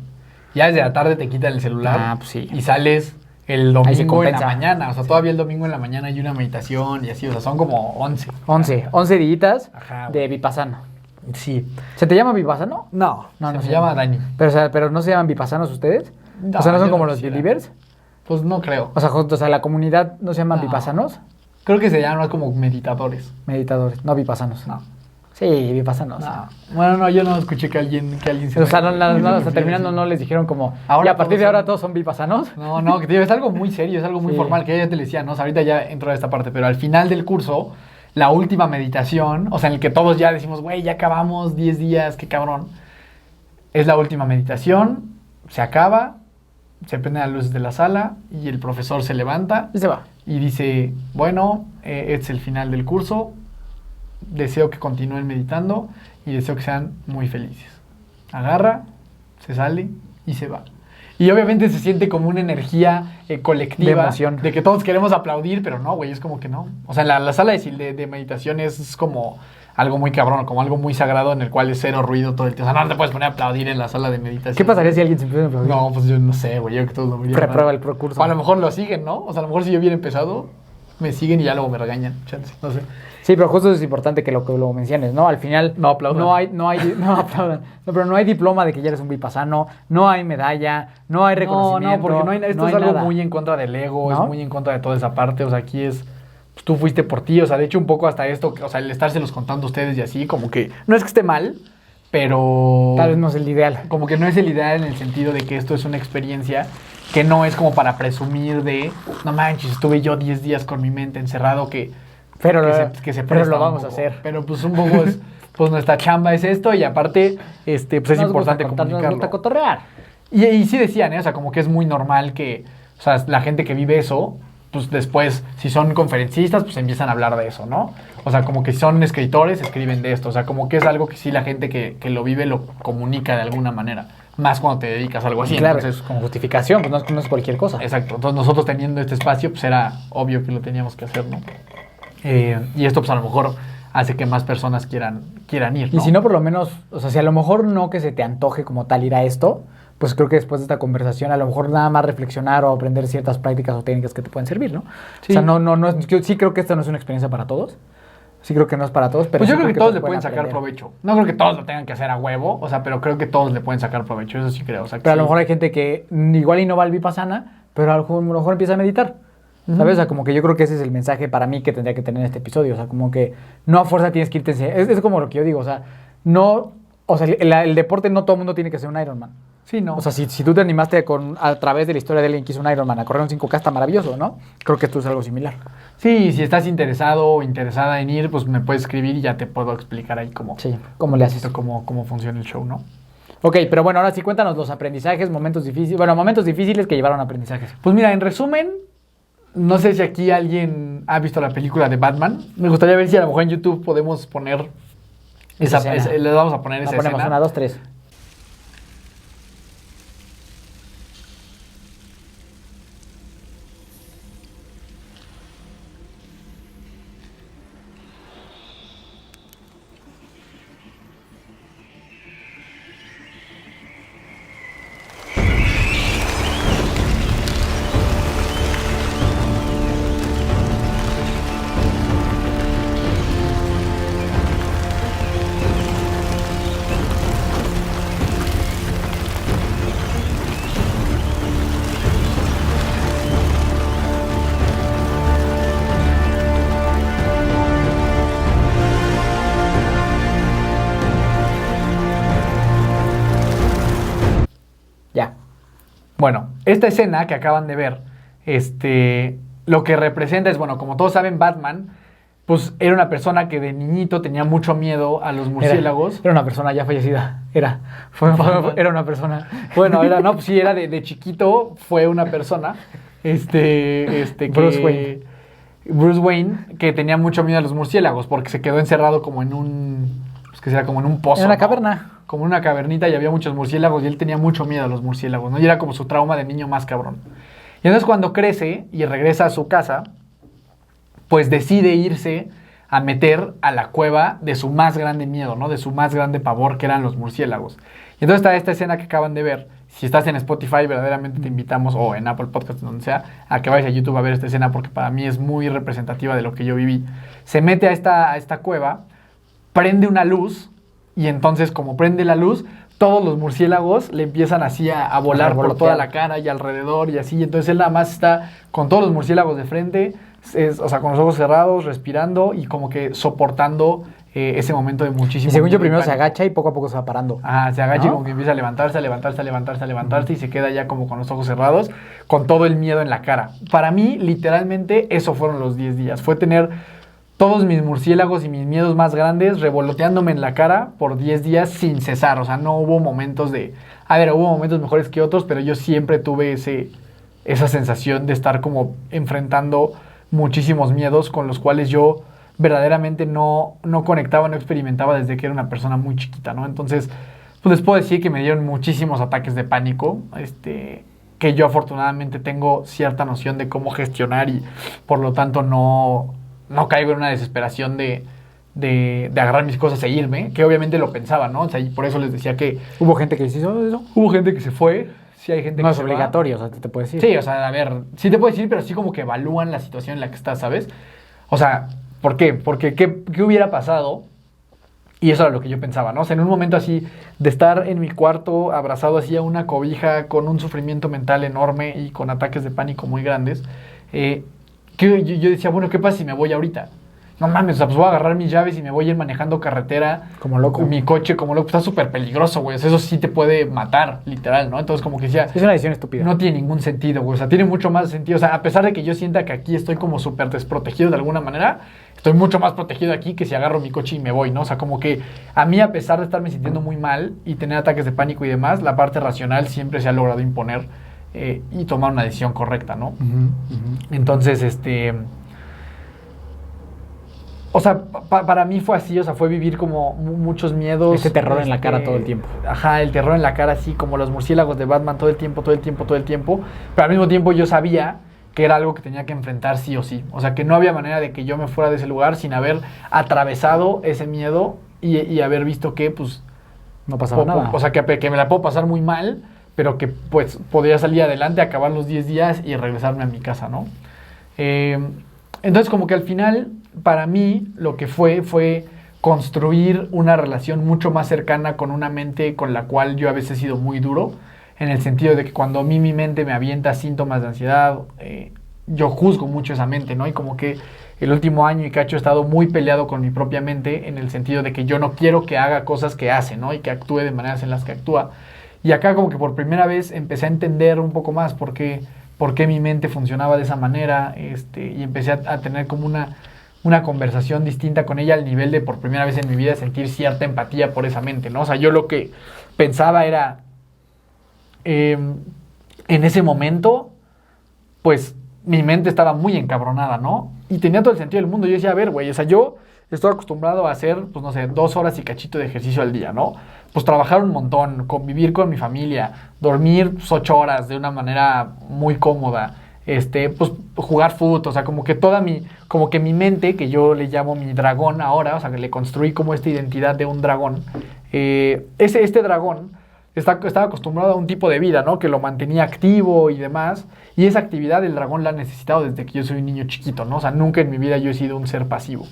ya desde la tarde te quitan el celular Ah, pues sí. y sales el Ahí se domingo en la compensa. mañana, o sea, todavía el domingo en la mañana hay una meditación y así, o sea, son como 11. 11 días Ajá, de Vipassana. Sí. ¿Se te llama vipassano? No, No se llama Dani. Pero, o sea, ¿pero no se llaman vipassanos ustedes? No, O sea, ¿no son yo como no los quisiera. believers? Pues no creo. O sea, la comunidad no se llaman No. vipassanos, Creo que se llaman como meditadores. meditadores, no vipassanos. No. Sí, vipassanos. No. Bueno, no, yo no escuché que alguien se... O sea, no, me hasta refiero terminando así. no les dijeron como, Ahora y a partir todos de ahora son- todos son vipassanos. No, que te digo, es algo muy serio, es algo muy Sí. formal, que ya te decía, ¿no? O sea, ahorita ya entro a esta parte, pero al final del curso, la última meditación, o sea, en el que todos ya decimos, güey, ya acabamos 10 días, qué cabrón. Es la última meditación, se acaba, se prenden las luces de la sala y el profesor se levanta Y se va. y dice, bueno, es el final del curso, deseo que continúen meditando y deseo que sean muy felices. Agarra, se sale y se va. Y obviamente se siente como una energía colectiva. De emoción. De que todos queremos aplaudir, pero no, güey, es como que no. O sea, la sala de meditación es como algo muy cabrón, como algo muy sagrado en el cual es cero ruido todo el tiempo. O sea, no te puedes poner a aplaudir en la sala de meditación. ¿Qué pasaría si alguien se empieza a aplaudir? No, pues yo no sé, güey, yo creo que todos lo verían mal. Reprueba el procurso. O a lo mejor lo siguen, ¿no? O sea, a lo mejor si yo hubiera empezado, me siguen y ya luego me regañan. Chance, no sé. Sí, pero justo es importante que lo menciones, ¿no? Al final No aplaudan. no aplaudan. No, pero no hay diploma de que ya eres un vipassano, no hay medalla, no hay reconocimiento. No, porque no hay, esto no es hay algo nada. muy en contra del ego, ¿No? es muy en contra de toda esa parte. O sea, aquí es, pues, tú fuiste por ti. O sea, de hecho, un poco hasta esto, o sea, el estárselos contando a ustedes y así, como que no es que esté mal, pero Tal vez no es el ideal. como que no es el ideal en el sentido de que esto es una experiencia que no es como para presumir de, no manches, estuve yo 10 días con mi mente encerrado que Pero, que se pero presta lo un vamos a poco. hacer. Pero pues un poco es, pues nuestra chamba es esto y aparte, pues es Nos importante gusta contar, nos comunicarlo. gusta cotorrear. Y sí decían, ¿eh? O sea, como que es muy normal que, o sea, la gente que vive eso, pues después, si son conferencistas, pues empiezan a hablar de eso, ¿no? O sea, como que si son escritores, escriben de esto. O sea, como que es algo que sí la gente que lo vive lo comunica de alguna manera. Más cuando te dedicas a algo así. Claro, Entonces, como justificación, pues no es cualquier cosa. exacto. Entonces nosotros teniendo este espacio, pues era obvio que lo teníamos que hacer, ¿no? Y esto, pues a lo mejor hace que más personas quieran ir, ¿no? Y si no, por lo menos, o sea, si a lo mejor no que se te antoje como tal ir a esto, pues creo que después de esta conversación, a lo mejor nada más reflexionar o aprender ciertas prácticas o técnicas que te pueden servir, ¿no? Sí. O sea, yo sí creo que esta no es una experiencia para todos. Sí creo que no es para todos, pero Pues yo sí creo que todos le pueden pueden sacar aprender. provecho. No creo que todos lo tengan que hacer a huevo, o sea, pero creo que todos le pueden sacar provecho, eso sí creo. O sea, que Pero a lo sí. mejor hay gente que igual y no va al vipassana, pero a lo mejor empieza a meditar. ¿Sabes? O sea, como que yo creo que ese es el mensaje para mí que tendría que tener este episodio. O sea, como que no a fuerza tienes que irte... Es como lo que yo digo, o sea, no... O sea, el deporte no todo el mundo tiene que ser un Ironman. Sí, no. O sea, si tú te animaste a través de la historia de alguien que hizo un Ironman a correr un 5K, está maravilloso, ¿no? Creo que esto es algo similar. Sí, si estás interesado o interesada en ir, pues me puedes escribir y ya te puedo explicar ahí cómo, Sí, ¿cómo le haces? cómo funciona el show, ¿no? Ok, pero bueno, ahora sí cuéntanos los aprendizajes, momentos difíciles que llevaron a aprendizajes. Pues mira, en resumen, no sé si aquí alguien ha visto la película de Batman. Me gustaría ver si a lo mejor en YouTube podemos poner Esa escena. les vamos a poner La esa ponemos, escena. 1, 2, 3. Ya. Bueno, esta escena que acaban de ver, lo que representa es, bueno, como todos saben, Batman, pues era una persona que de niñito tenía mucho miedo a los murciélagos. Era una persona ya fallecida. Era una persona. Bueno, no, pues sí, era de chiquito, fue una persona, Bruce Wayne. Bruce Wayne, que tenía mucho miedo a los murciélagos, porque se quedó encerrado como en un, pues que será como en un pozo. En una ¿no? caverna. Como en una cavernita y había muchos murciélagos y él tenía mucho miedo a los murciélagos, ¿no? Y era como su trauma de niño más cabrón. Y entonces cuando crece y regresa a su casa, pues decide irse a meter a la cueva de su más grande miedo, ¿no? De su más grande pavor, que eran los murciélagos. Y entonces está esta escena que acaban de ver. Si estás en Spotify, verdaderamente te invitamos, o en Apple Podcast, donde sea, a que vayas a YouTube a ver esta escena, porque para mí es muy representativa de lo que yo viví. Se mete a esta cueva, prende una luz y entonces como prende la luz, todos los murciélagos le empiezan así a volar por toda la cara y alrededor y así. Entonces él nada más está con todos los murciélagos de frente, o sea, con los ojos cerrados, respirando y como que soportando ese momento de muchísimo. Y según yo, primero se agacha y poco a poco se va parando. Se agacha, ¿no? Y como que empieza a levantarse y se queda ya como con los ojos cerrados, con todo el miedo en la cara. Para mí, literalmente, eso fueron los 10 días. Fue tener todos mis murciélagos y mis miedos más grandes revoloteándome en la cara por 10 días sin cesar. O sea, no hubo momentos de... A ver, hubo momentos mejores que otros, pero yo siempre tuve esa sensación de estar como enfrentando muchísimos miedos con los cuales yo verdaderamente no conectaba, no experimentaba desde que era una persona muy chiquita, ¿no? Entonces, pues les puedo decir que me dieron muchísimos ataques de pánico, que yo afortunadamente tengo cierta noción de cómo gestionar y por lo tanto no caigo en una desesperación de agarrar mis cosas e irme, que obviamente lo pensaba, ¿no? O sea, y por eso les decía que... ¿Hubo gente que hizo eso? Hubo gente que se fue, sí hay gente no que es obligatorio, o sea, te puedo decir. Sí, o sea, a ver, sí te puedo decir, pero sí como que evalúan la situación en la que estás, ¿sabes? O sea, ¿por qué? Porque ¿qué hubiera pasado? Y eso era lo que yo pensaba, ¿no? O sea, en un momento así, de estar en mi cuarto abrazado así a una cobija con un sufrimiento mental enorme y con ataques de pánico muy grandes, que yo decía, bueno, ¿qué pasa si me voy ahorita? No mames, o sea, pues voy a agarrar mis llaves y me voy a ir manejando carretera. Como loco. Con mi coche como loco. Está súper peligroso, güey. O sea, eso sí te puede matar, literal, ¿no? Entonces, como que decía... Es una decisión estúpida. No tiene ningún sentido, güey. O sea, tiene mucho más sentido. O sea, a pesar de que yo sienta que aquí estoy como súper desprotegido de alguna manera, estoy mucho más protegido aquí que si agarro mi coche y me voy, ¿no? O sea, como que a mí, a pesar de estarme sintiendo muy mal y tener ataques de pánico y demás, la parte racional siempre se ha logrado imponer y tomar una decisión correcta, ¿no? Entonces, o sea, para mí fue así, o sea, fue vivir como muchos miedos. Ese terror en la cara todo el tiempo. Ajá, el terror en la cara, así como los murciélagos de Batman todo el tiempo. Pero al mismo tiempo yo sabía que era algo que tenía que enfrentar sí o sí. O sea, que no había manera de que yo me fuera de ese lugar sin haber atravesado ese miedo y haber visto que, pues... No pasaba nada. O sea, que me la puedo pasar muy mal, pero que, pues, podría salir adelante, acabar los 10 días y regresarme a mi casa, ¿no? Entonces, como que al final... Para mí, lo que fue construir una relación mucho más cercana con una mente con la cual yo a veces he sido muy duro, en el sentido de que cuando a mí mi mente me avienta síntomas de ansiedad, yo juzgo mucho esa mente, ¿no? Y como que el último año y cacho he estado muy peleado con mi propia mente, en el sentido de que yo no quiero que haga cosas que hace, ¿no? Y que actúe de maneras en las que actúa. Y acá como que por primera vez empecé a entender un poco más por qué mi mente funcionaba de esa manera, y empecé a tener como una conversación distinta con ella al nivel de por primera vez en mi vida sentir cierta empatía por esa mente, ¿no? O sea, yo lo que pensaba era, en ese momento, pues mi mente estaba muy encabronada, ¿no? Y tenía todo el sentido del mundo. Yo decía, a ver, güey, o sea, yo estoy acostumbrado a hacer, pues no sé, 2 horas y cachito de ejercicio al día, ¿no? Pues trabajar un montón, convivir con mi familia, dormir 8 horas de una manera muy cómoda, pues jugar fútbol, o sea, como que mi mente, que yo le llamo mi dragón ahora, o sea, que le construí como esta identidad de un dragón, este dragón estaba acostumbrado a un tipo de vida, ¿no? Que lo mantenía activo y demás, y esa actividad el dragón la ha necesitado desde que yo soy un niño chiquito, ¿no? O sea, nunca en mi vida yo he sido un ser pasivo.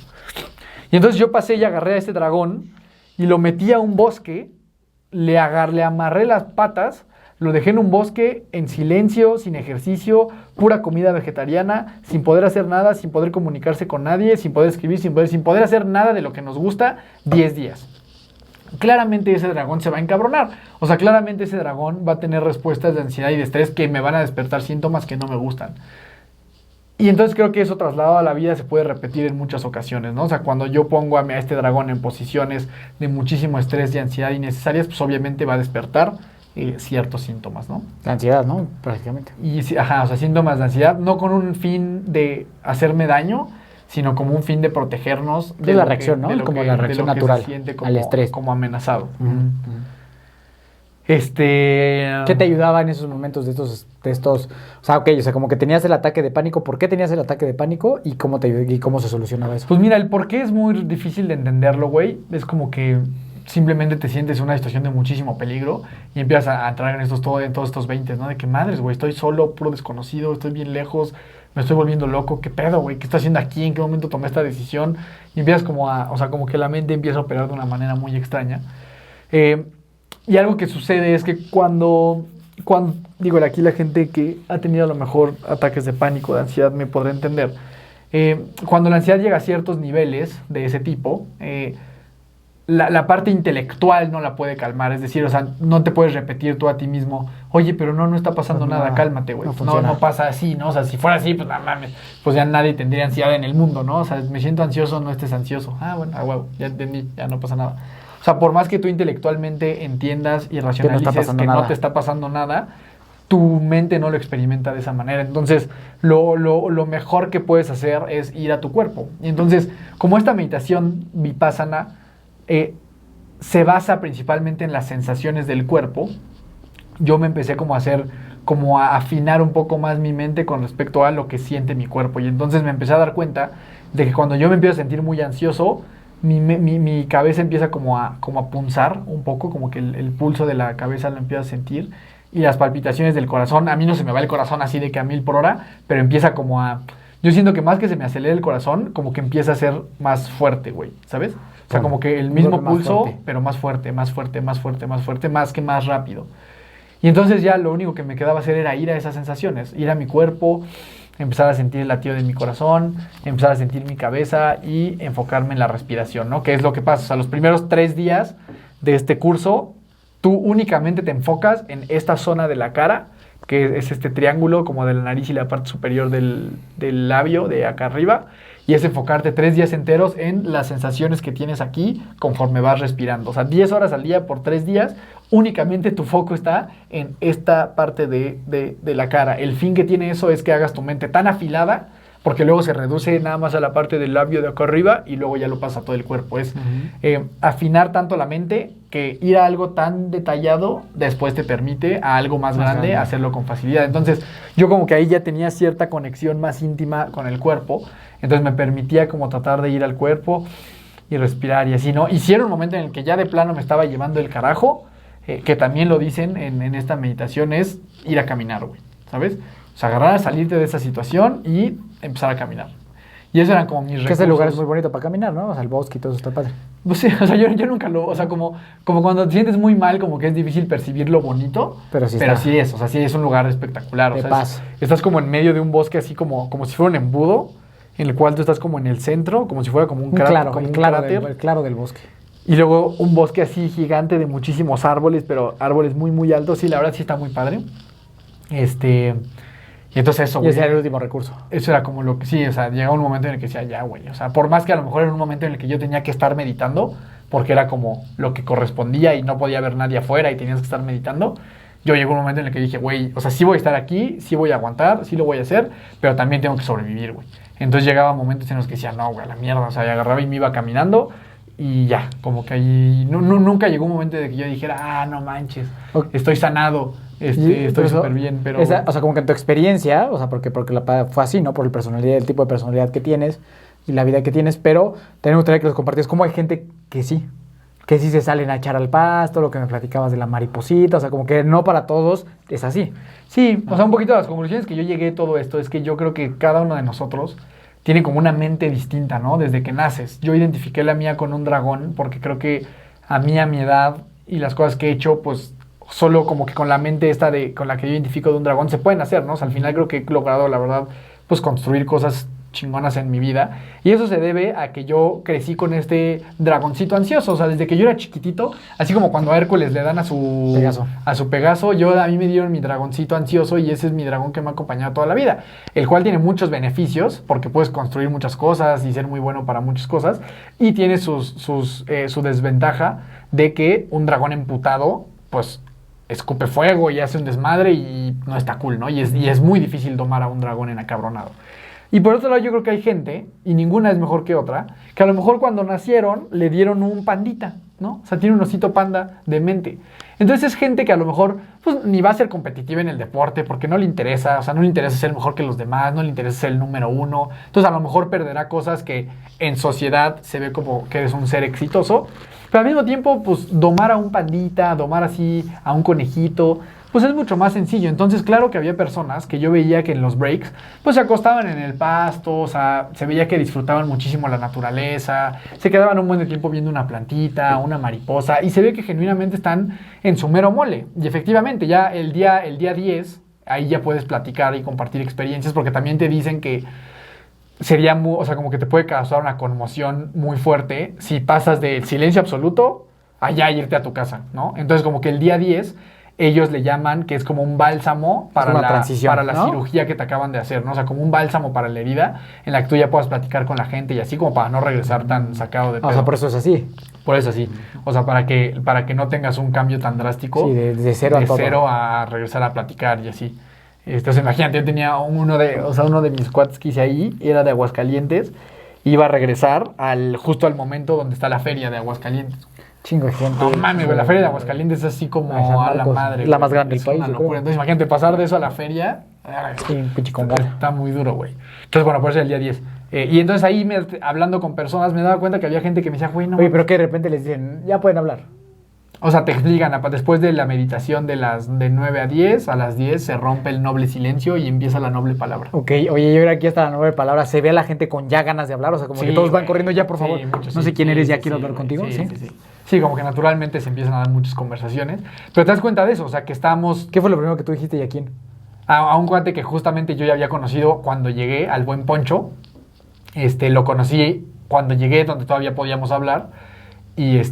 Y entonces yo pasé y agarré a este dragón y lo metí a un bosque, le amarré las patas, lo dejé en un bosque, en silencio, sin ejercicio, pura comida vegetariana, sin poder hacer nada, sin poder comunicarse con nadie, sin poder escribir, sin poder hacer nada de lo que nos gusta, 10 días. Claramente ese dragón se va a encabronar. O sea, claramente ese dragón va a tener respuestas de ansiedad y de estrés que me van a despertar síntomas que no me gustan. Y entonces creo que eso trasladado a la vida se puede repetir en muchas ocasiones, ¿no? O sea, cuando yo pongo a este dragón en posiciones de muchísimo estrés y ansiedad innecesarias, pues obviamente va a despertar ciertos síntomas, ¿no? La ansiedad, ¿no? Prácticamente. Y, o sea, síntomas de ansiedad, no con un fin de hacerme daño, sino como un fin de protegernos. De la reacción, ¿no? Como la reacción natural al estrés. Como amenazado. ¿Qué te ayudaba en esos momentos de estos? O sea, o sea, como que tenías el ataque de pánico. ¿Por qué tenías el ataque de pánico y cómo cómo se solucionaba eso? Pues mira, el por qué es muy difícil de entenderlo, güey. Es como que simplemente te sientes en una situación de muchísimo peligro y empiezas a entrar en todos estos 20, ¿no? De que madres, güey, estoy solo, puro desconocido, estoy bien lejos, me estoy volviendo loco, ¿qué pedo, güey? ¿Qué estoy haciendo aquí? ¿En qué momento tomé esta decisión? Y empiezas o sea, como que la mente empieza a operar de una manera muy extraña. Y algo que sucede es que cuando digo, aquí la gente que ha tenido a lo mejor ataques de pánico, de ansiedad, me podrá entender. Cuando la ansiedad llega a ciertos niveles de ese tipo, la parte intelectual no la puede calmar. Es decir, o sea, no te puedes repetir tú a ti mismo, oye, pero no está pasando nada, cálmate, güey. No pasa así, ¿no? O sea, si fuera así, pues nada mames, pues ya nadie tendría ansiedad en el mundo, ¿no? O sea, me siento ansioso, no estés ansioso. Ah, bueno, a huevo, ya entendí, ya no pasa nada. O sea, por más que tú intelectualmente entiendas y racionalices que no te está pasando nada, tu mente no lo experimenta de esa manera. Entonces, lo mejor que puedes hacer es ir a tu cuerpo. Y entonces, como esta meditación vipassana se basa principalmente en las sensaciones del cuerpo, yo me empecé como a afinar un poco más mi mente con respecto a lo que siente mi cuerpo. Y entonces me empecé a dar cuenta de que cuando yo me empiezo a sentir muy ansioso, mi cabeza empieza como a punzar un poco, como que el pulso de la cabeza lo empiezo a sentir, y las palpitaciones del corazón, a mí no se me va el corazón así de que a 1000 por hora, pero empieza como a... Yo siento que más que se me acelere el corazón, como que empieza a ser más fuerte, güey, ¿sabes? O sea, como que el mismo pulso, pero más fuerte, más fuerte, más fuerte, más fuerte, más que más rápido. Y entonces ya lo único que me quedaba hacer era ir a esas sensaciones, ir a mi cuerpo, empezar a sentir el latido de mi corazón, empezar a sentir mi cabeza y enfocarme en la respiración, ¿no? Que es lo que pasa. O sea, los primeros 3 días de este curso, tú únicamente te enfocas en esta zona de la cara, que es este triángulo como de la nariz y la parte superior del labio de acá arriba, y es enfocarte 3 días enteros en las sensaciones que tienes aquí conforme vas respirando. O sea, 10 horas al día por 3 días, únicamente tu foco está en esta parte de la cara. El fin que tiene eso es que hagas tu mente tan afilada, porque luego se reduce nada más a la parte del labio de acá arriba y luego ya lo pasa a todo el cuerpo. Es afinar tanto la mente que ir a algo tan detallado después te permite a algo más grande hacerlo con facilidad. Entonces yo como que ahí ya tenía cierta conexión más íntima con el cuerpo, entonces me permitía como tratar de ir al cuerpo y respirar y así, ¿no? Y si era un momento en el que ya de plano me estaba llevando el carajo, que también lo dicen en esta meditación, es ir a caminar, güey, ¿sabes? O sea, agarrar, salirte de esa situación y empezar a caminar. Y eso eran como mis recursos. Que ese lugar es muy bonito para caminar, ¿no? O sea, el bosque y todo eso está padre. Pues sí, o sea, yo nunca o sea, como cuando te sientes muy mal, como que es difícil percibir lo bonito. Pero sí es, o sea, sí es un lugar espectacular. De paz. Estás como en medio de un bosque así como si fuera un embudo, en el cual tú estás como en el centro, como si fuera como un cráter. El claro del bosque. Y luego un bosque así gigante de muchísimos árboles, pero árboles muy, muy altos. Sí, la verdad sí está muy padre. Y entonces eso, güey. Y ese era el último recurso. Eso era como lo que... Sí, o sea, llegaba un momento en el que decía, ya, güey. O sea, por más que a lo mejor era un momento en el que yo tenía que estar meditando, porque era como lo que correspondía y no podía haber nadie afuera y tenías que estar meditando, yo llegó un momento en el que dije, güey, o sea, sí voy a estar aquí, sí voy a aguantar, sí lo voy a hacer, pero también tengo que sobrevivir, güey. Entonces llegaba momentos en los que decía, no, güey, a la mierda. O sea, y agarraba y me iba caminando y ya, como que ahí... nunca llegó un momento de que yo dijera, no manches, estoy sanado. Estoy súper bien, pero... o sea, como que en tu experiencia, o sea, porque fue así, ¿no? Por el tipo de personalidad que tienes y la vida que tienes, pero también me gustaría que los compartieras. Como hay gente que sí se salen a echar al pasto, lo que me platicabas de la mariposita, o sea, como que no para todos es así. Sí, o sea, un poquito de las conclusiones que yo llegué a todo esto es que yo creo que cada uno de nosotros tiene como una mente distinta, ¿no? Desde que naces. Yo identifiqué la mía con un dragón porque creo que a mi edad y las cosas que he hecho, pues... solo como que con la mente esta con la que yo identifico de un dragón se pueden hacer, ¿no? O sea, al final creo que he logrado, la verdad, pues construir cosas chingonas en mi vida. Y eso se debe a que yo crecí con este dragoncito ansioso. O sea, desde que yo era chiquitito, así como cuando a Hércules le dan a su Pegaso, a mí me dieron mi dragoncito ansioso y ese es mi dragón que me ha acompañado toda la vida. El cual tiene muchos beneficios porque puedes construir muchas cosas y ser muy bueno para muchas cosas. Y tiene su desventaja de que un dragón emputado, pues... escupe fuego y hace un desmadre y no está cool, ¿no? Y es muy difícil domar a un dragón encabronado. Y por otro lado, yo creo que hay gente, y ninguna es mejor que otra, que a lo mejor cuando nacieron le dieron un pandita, ¿no? O sea, tiene un osito panda de mente. Entonces es gente que a lo mejor pues, ni va a ser competitiva en el deporte porque no le interesa, o sea, no le interesa ser mejor que los demás, no le interesa ser el número 1. Entonces a lo mejor perderá cosas que en sociedad se ve como que eres un ser exitoso. Pero al mismo tiempo, pues domar a un pandita, domar así a un conejito, pues es mucho más sencillo. Entonces, claro que había personas que yo veía que en los breaks, pues se acostaban en el pasto, o sea, se veía que disfrutaban muchísimo la naturaleza, se quedaban un buen tiempo viendo una plantita, una mariposa, y se ve que genuinamente están en su mero mole. Y efectivamente, ya el día 10, ahí ya puedes platicar y compartir experiencias, porque también te dicen que sería muy, o sea, como que te puede causar una conmoción muy fuerte si pasas del silencio absoluto allá a irte a tu casa, ¿no? Entonces, como que el día 10, ellos le llaman que es como un bálsamo para la transición, para la cirugía que te acaban de hacer, ¿no? O sea, como un bálsamo para la herida en la que tú ya puedas platicar con la gente y así como para no regresar tan sacado de pedo. O sea, por eso es así. Por eso así. O sea, para que no tengas un cambio tan drástico. Sí, de cero a regresar a platicar y así. O sea, imagínate, yo tenía uno de mis cuates que hice ahí, era de Aguascalientes, iba a regresar justo al momento donde está la feria de Aguascalientes. Chingo de gente. No mames, güey, la feria de Aguascalientes es así como a la madre. La más grande del país. Una locura. Entonces, imagínate, pasar de eso a la feria. Sí, pinche con gana. Está muy duro, güey. Entonces, bueno, por eso el día 10. Y entonces ahí, hablando con personas, me daba cuenta que había gente que me decía, güey, no. Oye, pero que de repente les dicen, ya pueden hablar. O sea, te explican, después de la meditación de 9 a 10, a las 10 se rompe el noble silencio y empieza la noble palabra. Ok, oye, yo era aquí hasta la noble palabra, se ve a la gente con ya ganas de hablar, o sea, como que todos van corriendo ya, por favor. No sé quién eres, ya quiero hablar contigo. Sí, como que naturalmente se empiezan a dar muchas conversaciones. Pero te das cuenta de eso, o sea, que estamos... ¿Qué fue lo primero que tú dijiste y a quién? A un cuate que justamente yo ya había conocido cuando llegué, al buen Poncho. Lo conocí cuando llegué, donde todavía podíamos hablar. Y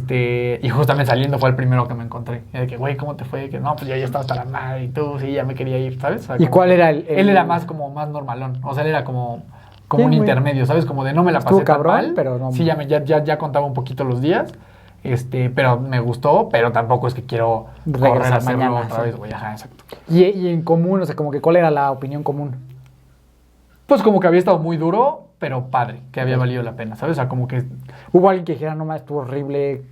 justamente saliendo fue el primero que me encontré. Y de que, güey, ¿cómo te fue? Que no, pues ya estaba hasta la madre y tú, sí, ya me quería ir, ¿sabes? O sea, ¿Y cuál era el...? Él era más normalón. O sea, él era como un intermedio, ¿sabes? Como de no me la pasé tan mal. Pero no... Sí, ya contaba un poquito los días. Pero me gustó, pero tampoco es que quiero correr a hacerlo mañana, otra vez, güey. Ajá, exacto. Y en común, o sea, como que ¿cuál era la opinión común? Pues como que había estado muy duro, pero padre, que había valido la pena, ¿sabes? O sea, como que... ¿Hubo alguien que dijera, no más, estuvo horrible?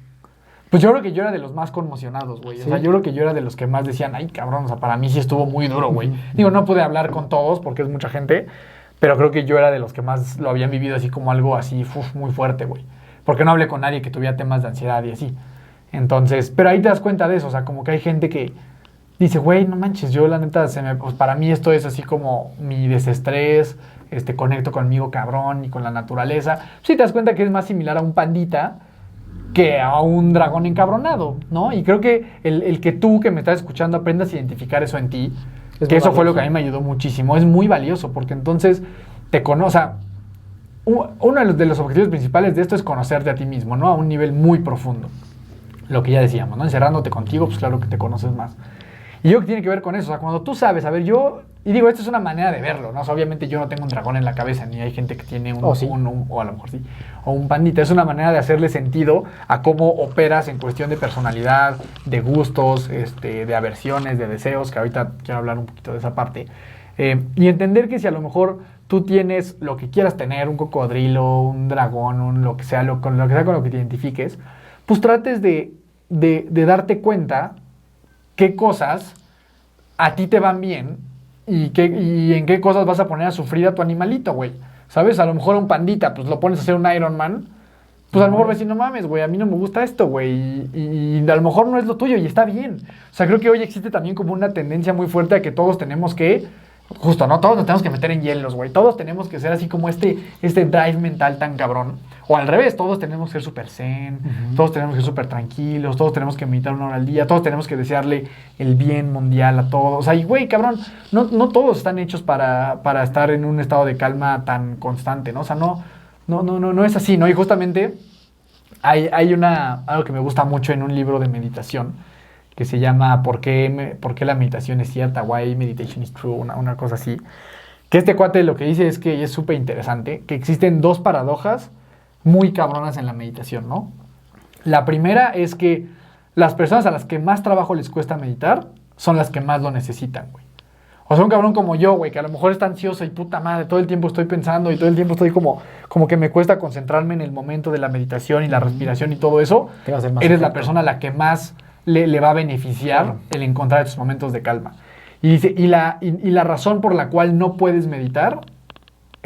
Pues yo creo que yo era de los más conmocionados, güey. ¿Sí? O sea, yo creo que yo era de los que más decían, ay, cabrón, o sea, para mí sí estuvo muy duro, güey. Digo, no pude hablar con todos porque es mucha gente, pero creo que yo era de los que más lo habían vivido así como algo así, muy fuerte, güey. Porque no hablé con nadie que tuviera temas de ansiedad y así. Entonces, pero ahí te das cuenta de eso, o sea, como que hay gente que dice, güey, no manches, yo la neta, pues para mí esto es así como mi desestrés, conecto conmigo cabrón y con la naturaleza. Sí te das cuenta que es más similar a un pandita que a un dragón encabronado, ¿no? Y creo que el que tú que me estás escuchando aprendas a identificar eso en ti, que eso fue lo que a mí me ayudó muchísimo, es muy valioso, porque entonces te conoce. Uno de los objetivos principales de esto es conocerte a ti mismo, ¿no? A un nivel muy profundo. Lo que ya decíamos, ¿no? Encerrándote contigo, pues claro que te conoces más. Y yo que tiene que ver con eso, o sea, cuando tú sabes, a ver, y digo, esto es una manera de verlo, ¿no? O sea, obviamente yo no tengo un dragón en la cabeza, ni hay gente que tiene o a lo mejor sí, o un pandita. Es una manera de hacerle sentido a cómo operas en cuestión de personalidad, de gustos, de aversiones, de deseos, que ahorita quiero hablar un poquito de esa parte. Y entender que si a lo mejor tú tienes lo que quieras tener, un cocodrilo, un dragón, lo que sea con lo que te identifiques, pues trates de darte cuenta qué cosas a ti te van bien y en qué cosas vas a poner a sufrir a tu animalito, güey. ¿Sabes? A lo mejor un pandita, pues lo pones a hacer un Iron Man, pues a lo mejor vas a decir, no mames, güey, a mí no me gusta esto, güey, y a lo mejor no es lo tuyo y está bien. O sea, creo que hoy existe también como una tendencia muy fuerte a que todos tenemos que, justo, ¿no? Todos nos tenemos que meter en hielos, güey. Todos tenemos que ser así como este drive mental tan cabrón. O al revés, todos tenemos que ser súper zen, todos tenemos que ser súper tranquilos, todos tenemos que meditar 1 hora al día, todos tenemos que desearle el bien mundial a todos. O sea, y güey, cabrón, no todos están hechos para estar en un estado de calma tan constante, ¿no? O sea, no es así, ¿no? Y justamente hay algo que me gusta mucho en un libro de meditación que se llama ¿Por qué la meditación es cierta? Why meditation is true, una cosa así. Que este cuate lo que dice es que es súper interesante, que existen 2 paradojas muy cabronas en la meditación, ¿no? La primera es que las personas a las que más trabajo les cuesta meditar son las que más lo necesitan, güey. O sea, un cabrón como yo, güey, que a lo mejor está ansioso y puta madre, todo el tiempo estoy pensando y todo el tiempo estoy como que me cuesta concentrarme en el momento de la meditación y la respiración y todo eso. Eres la persona a la que más le va a beneficiar el encontrar esos momentos de calma. Y dice, y la razón por la cual no puedes meditar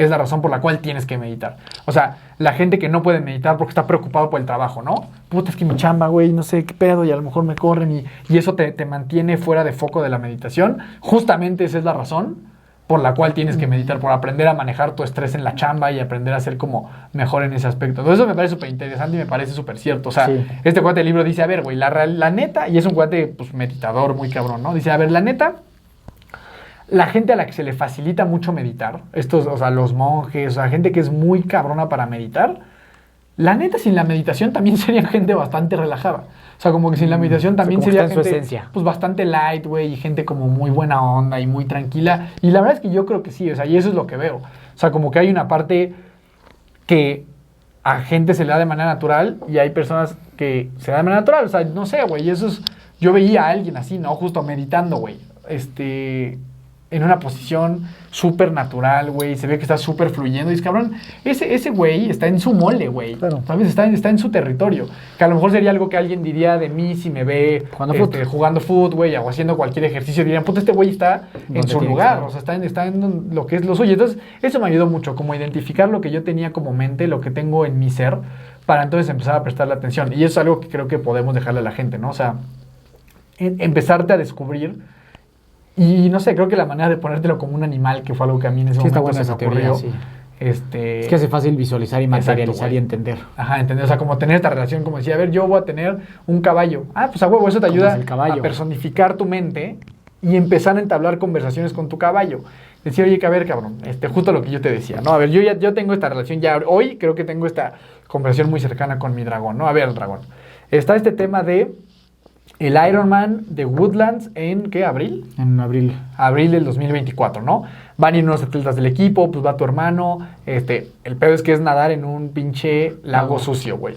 es la razón por la cual tienes que meditar. O sea, la gente que no puede meditar porque está preocupado por el trabajo, ¿no? Puta, es que mi chamba, güey, no sé qué pedo, y a lo mejor me corren y eso te mantiene fuera de foco de la meditación. Justamente esa es la razón por la cual tienes que meditar, por aprender a manejar tu estrés en la chamba y aprender a ser como mejor en ese aspecto. Entonces eso me parece súper interesante y me parece súper cierto. O sea, este cuate del libro dice, a ver, güey, la neta, y es un cuate, pues, meditador muy cabrón, ¿no? Dice, a ver, la neta, la gente a la que se le facilita mucho meditar, estos, o sea, los monjes, o sea, gente que es muy cabrona para meditar, la neta, sin la meditación también serían gente bastante relajada. O sea, como que sin la meditación también sería gente, pues, bastante light, güey, y gente como muy buena onda y muy tranquila. Y la verdad es que yo creo que sí, o sea, y eso es lo que veo. O sea, como que hay una parte que a gente se le da de manera natural y hay personas que se da de manera natural. O sea, no sé, güey, eso es... Yo veía a alguien así, ¿no? Justo meditando, güey. En una posición súper natural, güey. Se ve que está súper fluyendo. Y es, cabrón, ese güey está en su mole, güey. Claro. ¿Sabes? Está en su territorio. Que a lo mejor sería algo que alguien diría de mí si me ve jugando fútbol, güey, o haciendo cualquier ejercicio. Dirían, puta, este güey está en su lugar. O sea, está en lo que es lo suyo. Entonces, eso me ayudó mucho, como identificar lo que yo tenía como mente, lo que tengo en mi ser, para entonces empezar a prestarle atención. Y eso es algo que creo que podemos dejarle a la gente, ¿no? O sea, empezarte a descubrir. Y no sé, creo que la manera de ponértelo como un animal, que fue algo que a mí en ese momento se me ocurrió. Sí. Es que hace fácil visualizar y materializar. Exacto, y entender. Ajá, entender. O sea, como tener esta relación, como decía, a ver, yo voy a tener un caballo. Ah, pues a huevo, eso te ayuda a personificar tu mente y empezar a entablar conversaciones con tu caballo. Decir, oye, que a ver, cabrón, justo lo que yo te decía, ¿no? A ver, yo tengo esta relación ya hoy, creo que tengo esta conversación muy cercana con mi dragón, ¿no? A ver, dragón. Está este tema de el Ironman de Woodlands en, ¿qué? ¿Abril? En abril. Abril del 2024, ¿no? Van a ir unos atletas del equipo, pues va tu hermano. El pedo es que es nadar en un pinche lago sucio, güey.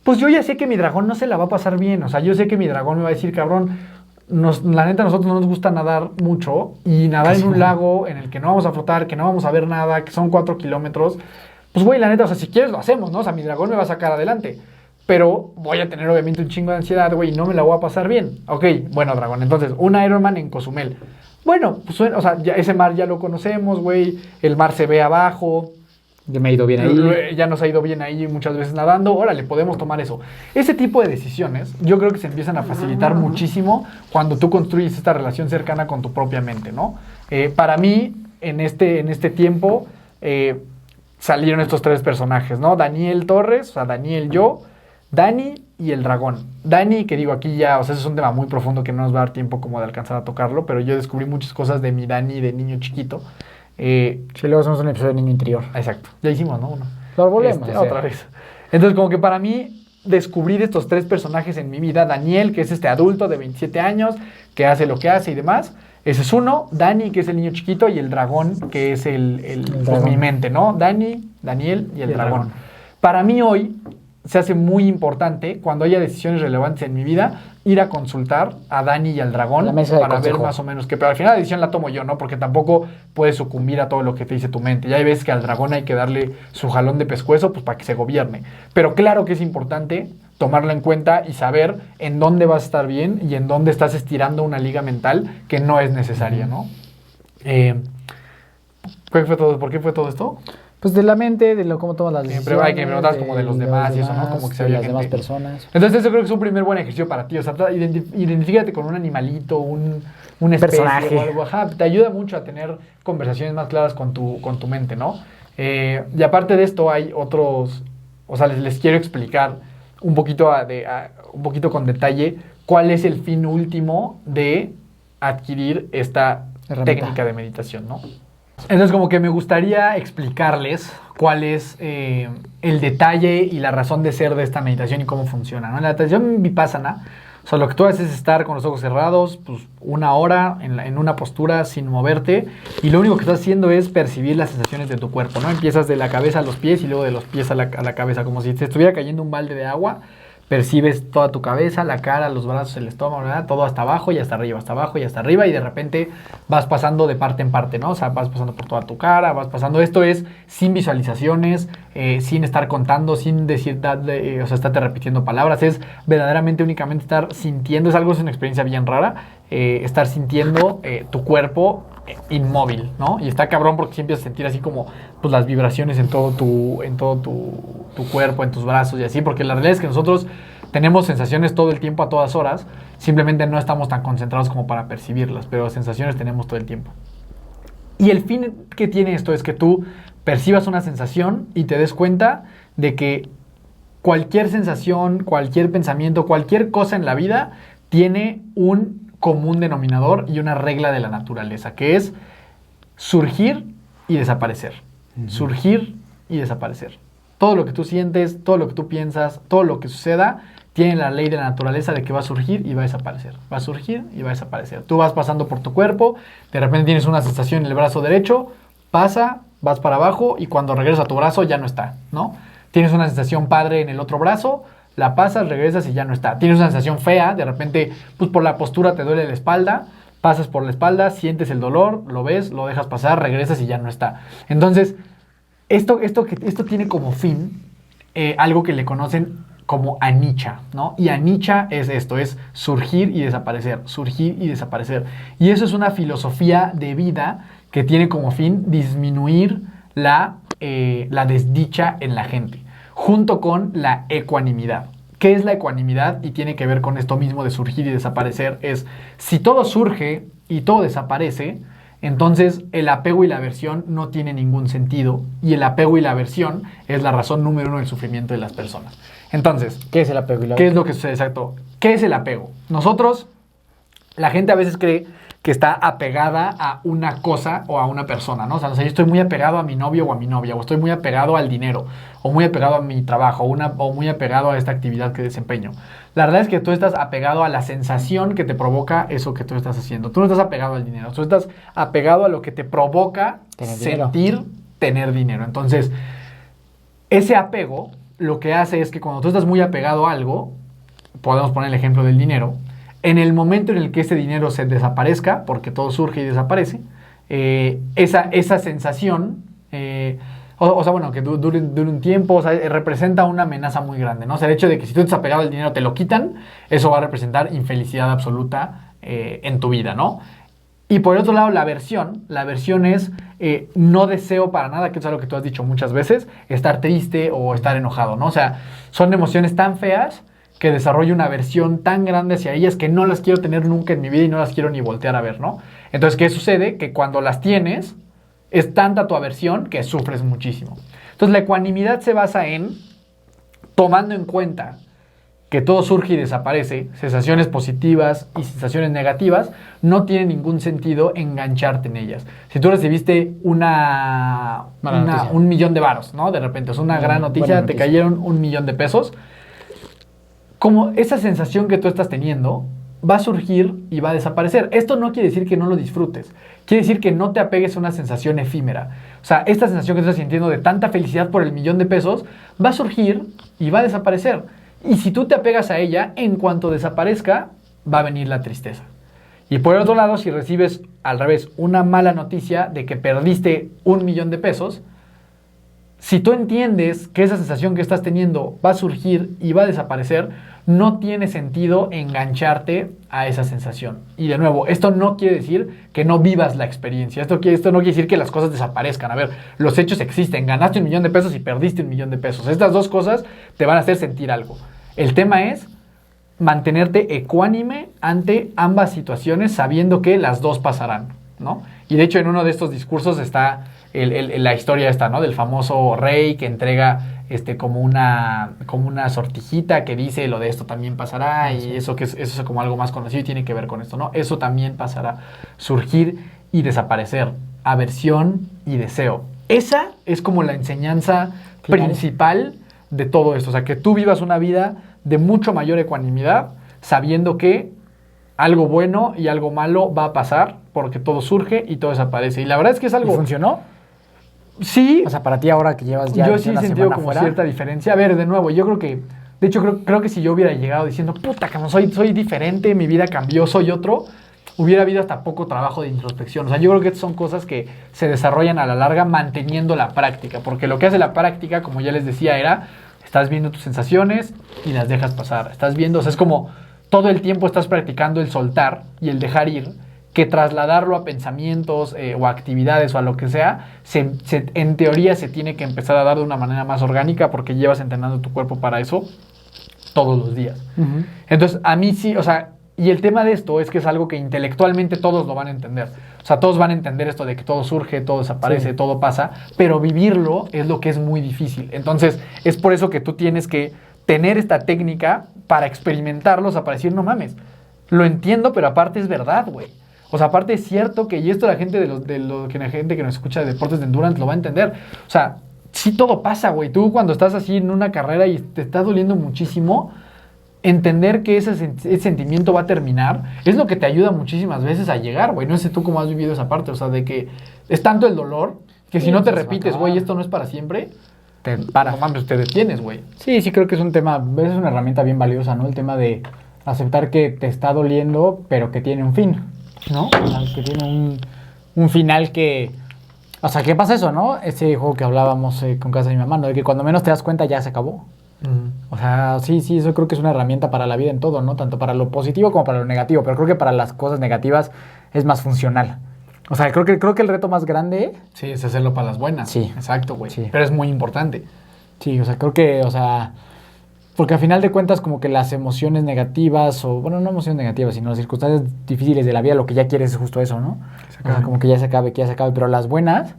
Pues yo ya sé que mi dragón no se la va a pasar bien. O sea, yo sé que mi dragón me va a decir, cabrón, la neta a nosotros no nos gusta nadar mucho. Y nadar en un lago en el que no vamos a flotar, que no vamos a ver nada, que son 4 kilómetros. Pues, güey, la neta, o sea, si quieres lo hacemos, ¿no? O sea, mi dragón me va a sacar adelante. Pero voy a tener obviamente un chingo de ansiedad, güey, y no me la voy a pasar bien. Ok, bueno, dragón, entonces, un Ironman en Cozumel. Bueno, pues, o sea, ya, ese mar ya lo conocemos, güey, el mar se ve abajo. Ya me ha ido bien ahí. Ya nos ha ido bien ahí muchas veces nadando. Órale, podemos tomar eso. Ese tipo de decisiones, yo creo que se empiezan a facilitar muchísimo cuando tú construyes esta relación cercana con tu propia mente, ¿no? Para mí, en este tiempo, salieron estos 3 personajes, ¿no? Daniel Torres, o sea, Daniel, yo, Dani y el dragón. Dani, que digo aquí ya, o sea, eso es un tema muy profundo que no nos va a dar tiempo como de alcanzar a tocarlo, pero yo descubrí muchas cosas de mi Dani de niño chiquito. Sí, luego hacemos un episodio de niño interior. Exacto. Ya hicimos, ¿no? Uno. Lo volvemos. Otra vez. Entonces, como que para mí, descubrir estos 3 personajes en mi vida. Daniel, que es este adulto de 27 años, que hace lo que hace y demás. Ese es uno. Dani, que es el niño chiquito, y el dragón, que es pues, mi mente, ¿no? Dani, Daniel y el dragón. Para mí hoy se hace muy importante, cuando haya decisiones relevantes en mi vida, ir a consultar a Dani y al dragón para ver más o menos qué. Pero al final la decisión la tomo yo, ¿no? Porque tampoco puedes sucumbir a todo lo que te dice tu mente. Ya hay veces que al dragón hay que darle su jalón de pescuezo, pues, para que se gobierne. Pero claro que es importante tomarlo en cuenta y saber en dónde vas a estar bien y en dónde estás estirando una liga mental que no es necesaria, ¿no? ¿Por qué fue todo esto? Pues de la mente, de cómo tomas las decisiones. Siempre hay que me notas como de los demás y eso, ¿no? Como que se de las demás personas. Entonces eso creo que es un primer buen ejercicio para ti. O sea, identifícate con un animalito, un especie personaje o algo. Ajá, te ayuda mucho a tener conversaciones más claras con tu mente, ¿no? Y aparte de esto hay otros... O sea, les quiero explicar un poquito con detalle cuál es el fin último de adquirir esta técnica de meditación, ¿no? Entonces, como que me gustaría explicarles cuál es el detalle y la razón de ser de esta meditación y cómo funciona, ¿no? La meditación vipassana, o sea, lo que tú haces es estar con los ojos cerrados, pues 1 hora en una postura sin moverte, y lo único que estás haciendo es percibir las sensaciones de tu cuerpo, ¿no? Empiezas de la cabeza a los pies y luego de los pies a la cabeza, como si te estuviera cayendo un balde de agua. Percibes toda tu cabeza, la cara, los brazos, el estómago, ¿verdad? Todo hasta abajo y hasta arriba, hasta abajo y hasta arriba, y de repente vas pasando de parte en parte, ¿no? O sea, vas pasando por toda tu cara, vas pasando. Esto es sin visualizaciones, sin estar contando, sin decir, o sea, estarte repitiendo palabras. Es verdaderamente únicamente estar sintiendo. Es una experiencia bien rara, estar sintiendo tu cuerpo inmóvil, ¿no? Y está cabrón porque sí empiezas a sentir así como pues, las vibraciones en todo tu cuerpo, en tus brazos y así, porque la realidad es que nosotros tenemos sensaciones todo el tiempo a todas horas, simplemente no estamos tan concentrados como para percibirlas, pero sensaciones tenemos todo el tiempo. Y el fin que tiene esto es que tú percibas una sensación y te des cuenta de que cualquier sensación, cualquier pensamiento, cualquier cosa en la vida tiene un común denominador y una regla de la naturaleza, que es surgir y desaparecer. Surgir y desaparecer. Todo lo que tú sientes, todo lo que tú piensas, todo lo que suceda, tiene la ley de la naturaleza de que va a surgir y va a desaparecer. Va a surgir y va a desaparecer. Tú vas pasando por tu cuerpo, de repente tienes una sensación en el brazo derecho, pasa, vas para abajo y cuando regresas a tu brazo ya no está, ¿no? Tienes una sensación padre en el otro brazo, la pasas, regresas y ya no está. Tienes una sensación fea, de repente, pues por la postura te duele la espalda, pasas por la espalda, sientes el dolor, lo ves, lo dejas pasar, regresas y ya no está. Entonces, esto tiene como fin algo que le conocen como anicca, ¿no? Y anicca es esto, es surgir y desaparecer, surgir y desaparecer. Y eso es una filosofía de vida que tiene como fin disminuir la desdicha en la gente, junto con la ecuanimidad. ¿Qué es la ecuanimidad? Y tiene que ver con esto mismo de surgir y desaparecer. Es, si todo surge y todo desaparece, entonces el apego y la aversión no tienen ningún sentido. Y el apego y la aversión es la razón número 1 del sufrimiento de las personas. Entonces, ¿qué es el apego y la aversión? ¿Qué es lo que sucede? Exacto. ¿Qué es el apego? Nosotros, la gente a veces cree que está apegada a una cosa o a una persona, ¿no? O sea, yo estoy muy apegado a mi novio o a mi novia, o estoy muy apegado al dinero, o muy apegado a mi trabajo, o muy apegado a esta actividad que desempeño. La verdad es que tú estás apegado a la sensación que te provoca eso que tú estás haciendo. Tú no estás apegado al dinero, tú estás apegado a lo que te provoca tener dinero. Entonces, ese apego lo que hace es que cuando tú estás muy apegado a algo, podemos poner el ejemplo del dinero, en el momento en el que ese dinero se desaparezca, porque todo surge y desaparece, esa sensación, que dure un tiempo, o sea, representa una amenaza muy grande, ¿no? O sea, el hecho de que si tú estás apegado al dinero te lo quitan, eso va a representar infelicidad absoluta en tu vida, ¿no? Y por otro lado, la aversión es no deseo para nada, que es algo que tú has dicho muchas veces, estar triste o estar enojado, ¿no? O sea, son emociones tan feas que desarrollo una aversión tan grande hacia ellas que no las quiero tener nunca en mi vida y no las quiero ni voltear a ver, ¿no? Entonces, ¿qué sucede? Que cuando las tienes, es tanta tu aversión que sufres muchísimo. Entonces, la ecuanimidad se basa en, tomando en cuenta que todo surge y desaparece, sensaciones positivas y sensaciones negativas, no tiene ningún sentido engancharte en ellas. Si tú recibiste un millón de varos, ¿no? De repente, es una gran noticia, te cayeron $1,000,000, como esa sensación que tú estás teniendo va a surgir y va a desaparecer. Esto no quiere decir que no lo disfrutes. Quiere decir que no te apegues a una sensación efímera. O sea, esta sensación que estás sintiendo de tanta felicidad por el $1,000,000 va a surgir y va a desaparecer. Y si tú te apegas a ella, en cuanto desaparezca, va a venir la tristeza. Y por otro lado, si recibes al revés una mala noticia de que perdiste $1,000,000, si tú entiendes que esa sensación que estás teniendo va a surgir y va a desaparecer, no tiene sentido engancharte a esa sensación. Y de nuevo, esto no quiere decir que no vivas la experiencia. Esto no quiere decir que las cosas desaparezcan. A ver, los hechos existen. Ganaste $1,000,000 y perdiste $1,000,000. Estas dos cosas te van a hacer sentir algo. El tema es mantenerte ecuánime ante ambas situaciones, sabiendo que las dos pasarán, ¿no? Y de hecho, en uno de estos discursos está la historia esta, ¿no? Del famoso rey que entrega como una sortijita que dice lo de esto también pasará, y eso es como algo más conocido y tiene que ver con esto, ¿no? Eso también pasará. Surgir y desaparecer. Aversión y deseo. Esa es como la enseñanza principal de todo esto. O sea, que tú vivas una vida de mucho mayor ecuanimidad, sabiendo que algo bueno y algo malo va a pasar, porque todo surge y todo desaparece. Y la verdad es que es algo... ¿Y funcionó? Sí. O sea, para ti ahora que llevas ya yo sí he sentido como fuera, cierta diferencia. A ver, de nuevo, yo creo que... De hecho, creo que si yo hubiera llegado diciendo, puta, como soy diferente, mi vida cambió, soy otro, hubiera habido hasta poco trabajo de introspección. O sea, yo creo que estas son cosas que se desarrollan a la larga manteniendo la práctica. Porque lo que hace la práctica, como ya les decía, era... Estás viendo tus sensaciones y las dejas pasar. Estás viendo, o sea, es como todo el tiempo estás practicando el soltar y el dejar ir. que trasladarlo a pensamientos o a actividades o a lo que sea, en teoría se tiene que empezar a dar de una manera más orgánica porque llevas entrenando tu cuerpo para eso todos los días. Uh-huh. Entonces, a mí sí, o sea, y el tema de esto es que es algo que intelectualmente todos lo van a entender. O sea, todos van a entender esto de que todo surge, todo desaparece, todo pasa, pero vivirlo es lo que es muy difícil. Entonces, es por eso que tú tienes que tener esta técnica para experimentarlos, o sea, para decir, no mames, lo entiendo, pero aparte es verdad, güey. O sea, aparte es cierto que, y esto la gente la gente que nos escucha de deportes de endurance lo va a entender. O sea, sí todo pasa, güey. Tú cuando estás así en una carrera y te está doliendo muchísimo, entender que ese sentimiento va a terminar es lo que te ayuda muchísimas veces a llegar, güey. No sé tú cómo has vivido esa parte, o sea, de que es tanto el dolor que si no te repites, güey, esto no es para siempre, te paras. No mames, te detienes, güey. Sí, creo que es un tema, es una herramienta bien valiosa, ¿no? El tema de aceptar que te está doliendo, pero que tiene un fin, ¿no? O sea, que tiene un final que... O sea, ¿qué pasa eso, no? Ese juego que hablábamos con casa de mi mamá, ¿no? De que cuando menos te das cuenta ya se acabó. O sea, sí, eso creo que es una herramienta para la vida en todo, ¿no? Tanto para lo positivo como para lo negativo, pero creo que para las cosas negativas es más funcional. O sea, creo que el reto más grande... Sí, es hacerlo para las buenas. Sí. Exacto, güey. Sí. Pero es muy importante. Sí, o sea, creo que, o sea... Porque al final de cuentas como que las emociones negativas, o bueno, no emociones negativas, sino las circunstancias difíciles de la vida, lo que ya quieres es justo eso, ¿no? O sea, como que ya se acabe, pero las buenas,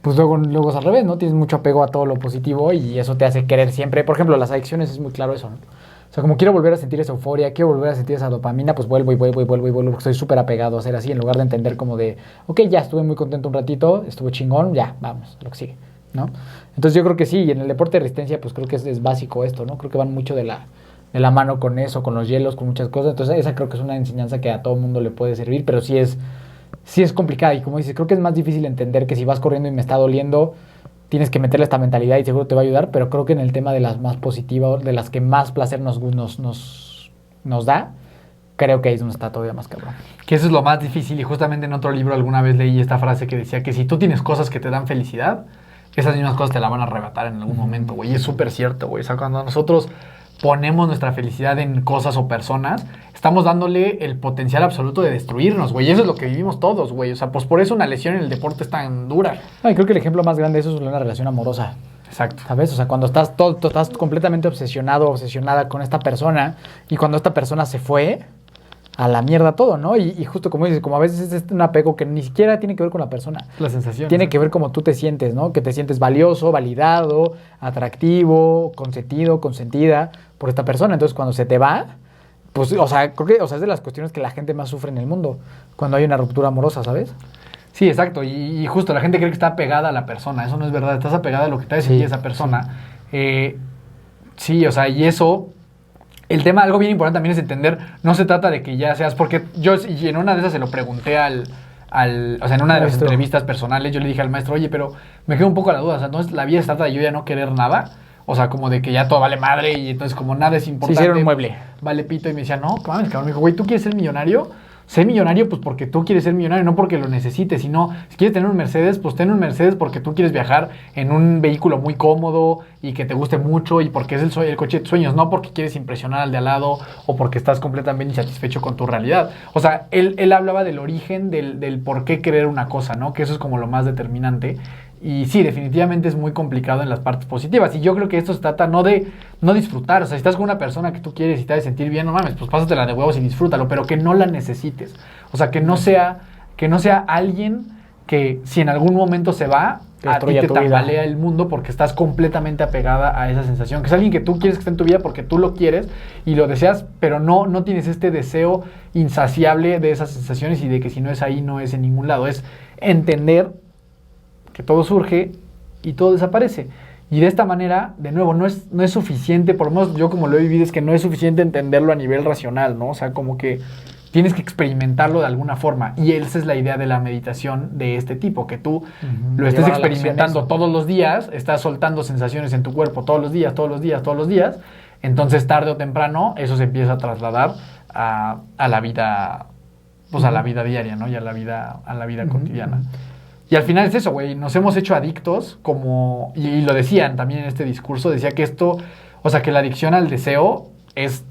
pues luego es al revés, ¿no? Tienes mucho apego a todo lo positivo y eso te hace querer siempre. Por ejemplo, las adicciones es muy claro eso, ¿no? O sea, como quiero volver a sentir esa euforia, quiero volver a sentir esa dopamina, pues vuelvo, porque estoy súper apegado a ser así, en lugar de entender como de, ok, ya estuve muy contento un ratito, estuvo chingón, ya, vamos, lo que sigue, ¿no? Entonces yo creo que sí, y en el deporte de resistencia pues creo que es básico esto, ¿no? Creo que van mucho de la mano con eso, con los hielos, con muchas cosas. Entonces esa creo que es una enseñanza que a todo mundo le puede servir, pero sí es complicada. Y como dices, creo que es más difícil entender que si vas corriendo y me está doliendo, tienes que meterle esta mentalidad y seguro te va a ayudar, pero creo que en el tema de las más positivas, de las que más placer nos da, creo que ahí es donde está todavía más cabrón. Que eso es lo más difícil, y justamente en otro libro alguna vez leí esta frase que decía que si tú tienes cosas que te dan felicidad, esas mismas cosas te la van a arrebatar en algún momento, güey. Y es súper cierto, güey. O sea, cuando nosotros ponemos nuestra felicidad en cosas o personas, estamos dándole el potencial absoluto de destruirnos, güey. Y eso es lo que vivimos todos, güey. O sea, pues por eso una lesión en el deporte es tan dura. Ay, creo que el ejemplo más grande de eso es una relación amorosa. Exacto. ¿Sabes? O sea, cuando estás completamente obsesionada con esta persona y cuando esta persona se fue, a la mierda todo, ¿no? Y justo como dices, como a veces es un apego que ni siquiera tiene que ver con la persona. La sensación. Tiene que ver cómo tú te sientes, ¿no? Que te sientes valioso, validado, atractivo, consentido, consentida por esta persona. Entonces, cuando se te va, pues, o sea, creo que, o sea, es de las cuestiones que la gente más sufre en el mundo, cuando hay una ruptura amorosa, ¿sabes? Sí, exacto. Y justo la gente cree que está apegada a la persona. Eso no es verdad. Estás apegada a lo que te hace sentir esa persona. Sí, o sea, y eso... El tema, algo bien importante también es entender, no se trata de que ya seas, porque yo y en una de esas se lo pregunté o sea, en una de las entrevistas personales, yo le dije al maestro, oye, pero me quedó un poco la duda, o sea, entonces la vida se trata de yo ya no querer nada, o sea, como de que ya todo vale madre y entonces como nada es importante. Sí, ser un mueble. Vale pito, y me decía, no, mames, cabrón, me dijo, güey, ¿tú quieres ser millonario? Sé millonario pues porque tú quieres ser millonario, no porque lo necesites, sino si quieres tener un Mercedes, pues ten un Mercedes porque tú quieres viajar en un vehículo muy cómodo y que te guste mucho y porque es el coche de tus sueños, no porque quieres impresionar al de al lado o porque estás completamente insatisfecho con tu realidad. O sea, él hablaba del origen del por qué querer una cosa, ¿no? Que eso es como lo más determinante. Y sí, definitivamente es muy complicado en las partes positivas. Y yo creo que esto se trata no de no disfrutar. O sea, si estás con una persona que tú quieres y te hace sentir bien, no mames, pues pásatela de huevos y disfrútalo, pero que no la necesites. O sea, que no sea alguien que si en algún momento se va, a ti te tambalea el mundo porque estás completamente apegada a esa sensación. Que es alguien que tú quieres que esté en tu vida porque tú lo quieres y lo deseas, pero no tienes este deseo insaciable de esas sensaciones y de que si no es ahí, no es en ningún lado. Es entender que todo surge y todo desaparece. Y de esta manera, de nuevo, no es suficiente, por lo menos yo como lo he vivido, es que no es suficiente entenderlo a nivel racional, ¿no? O sea, como que tienes que experimentarlo de alguna forma. Y esa es la idea de la meditación de este tipo, que tú lo estés experimentando todos los días, estás soltando sensaciones en tu cuerpo todos los días, entonces tarde o temprano eso se empieza a trasladar a la vida, pues a la vida diaria, ¿no? Y a la vida cotidiana. Y al final es eso, güey, nos hemos hecho adictos como, y lo decían también en este discurso, decía que esto, o sea, que la adicción al deseo es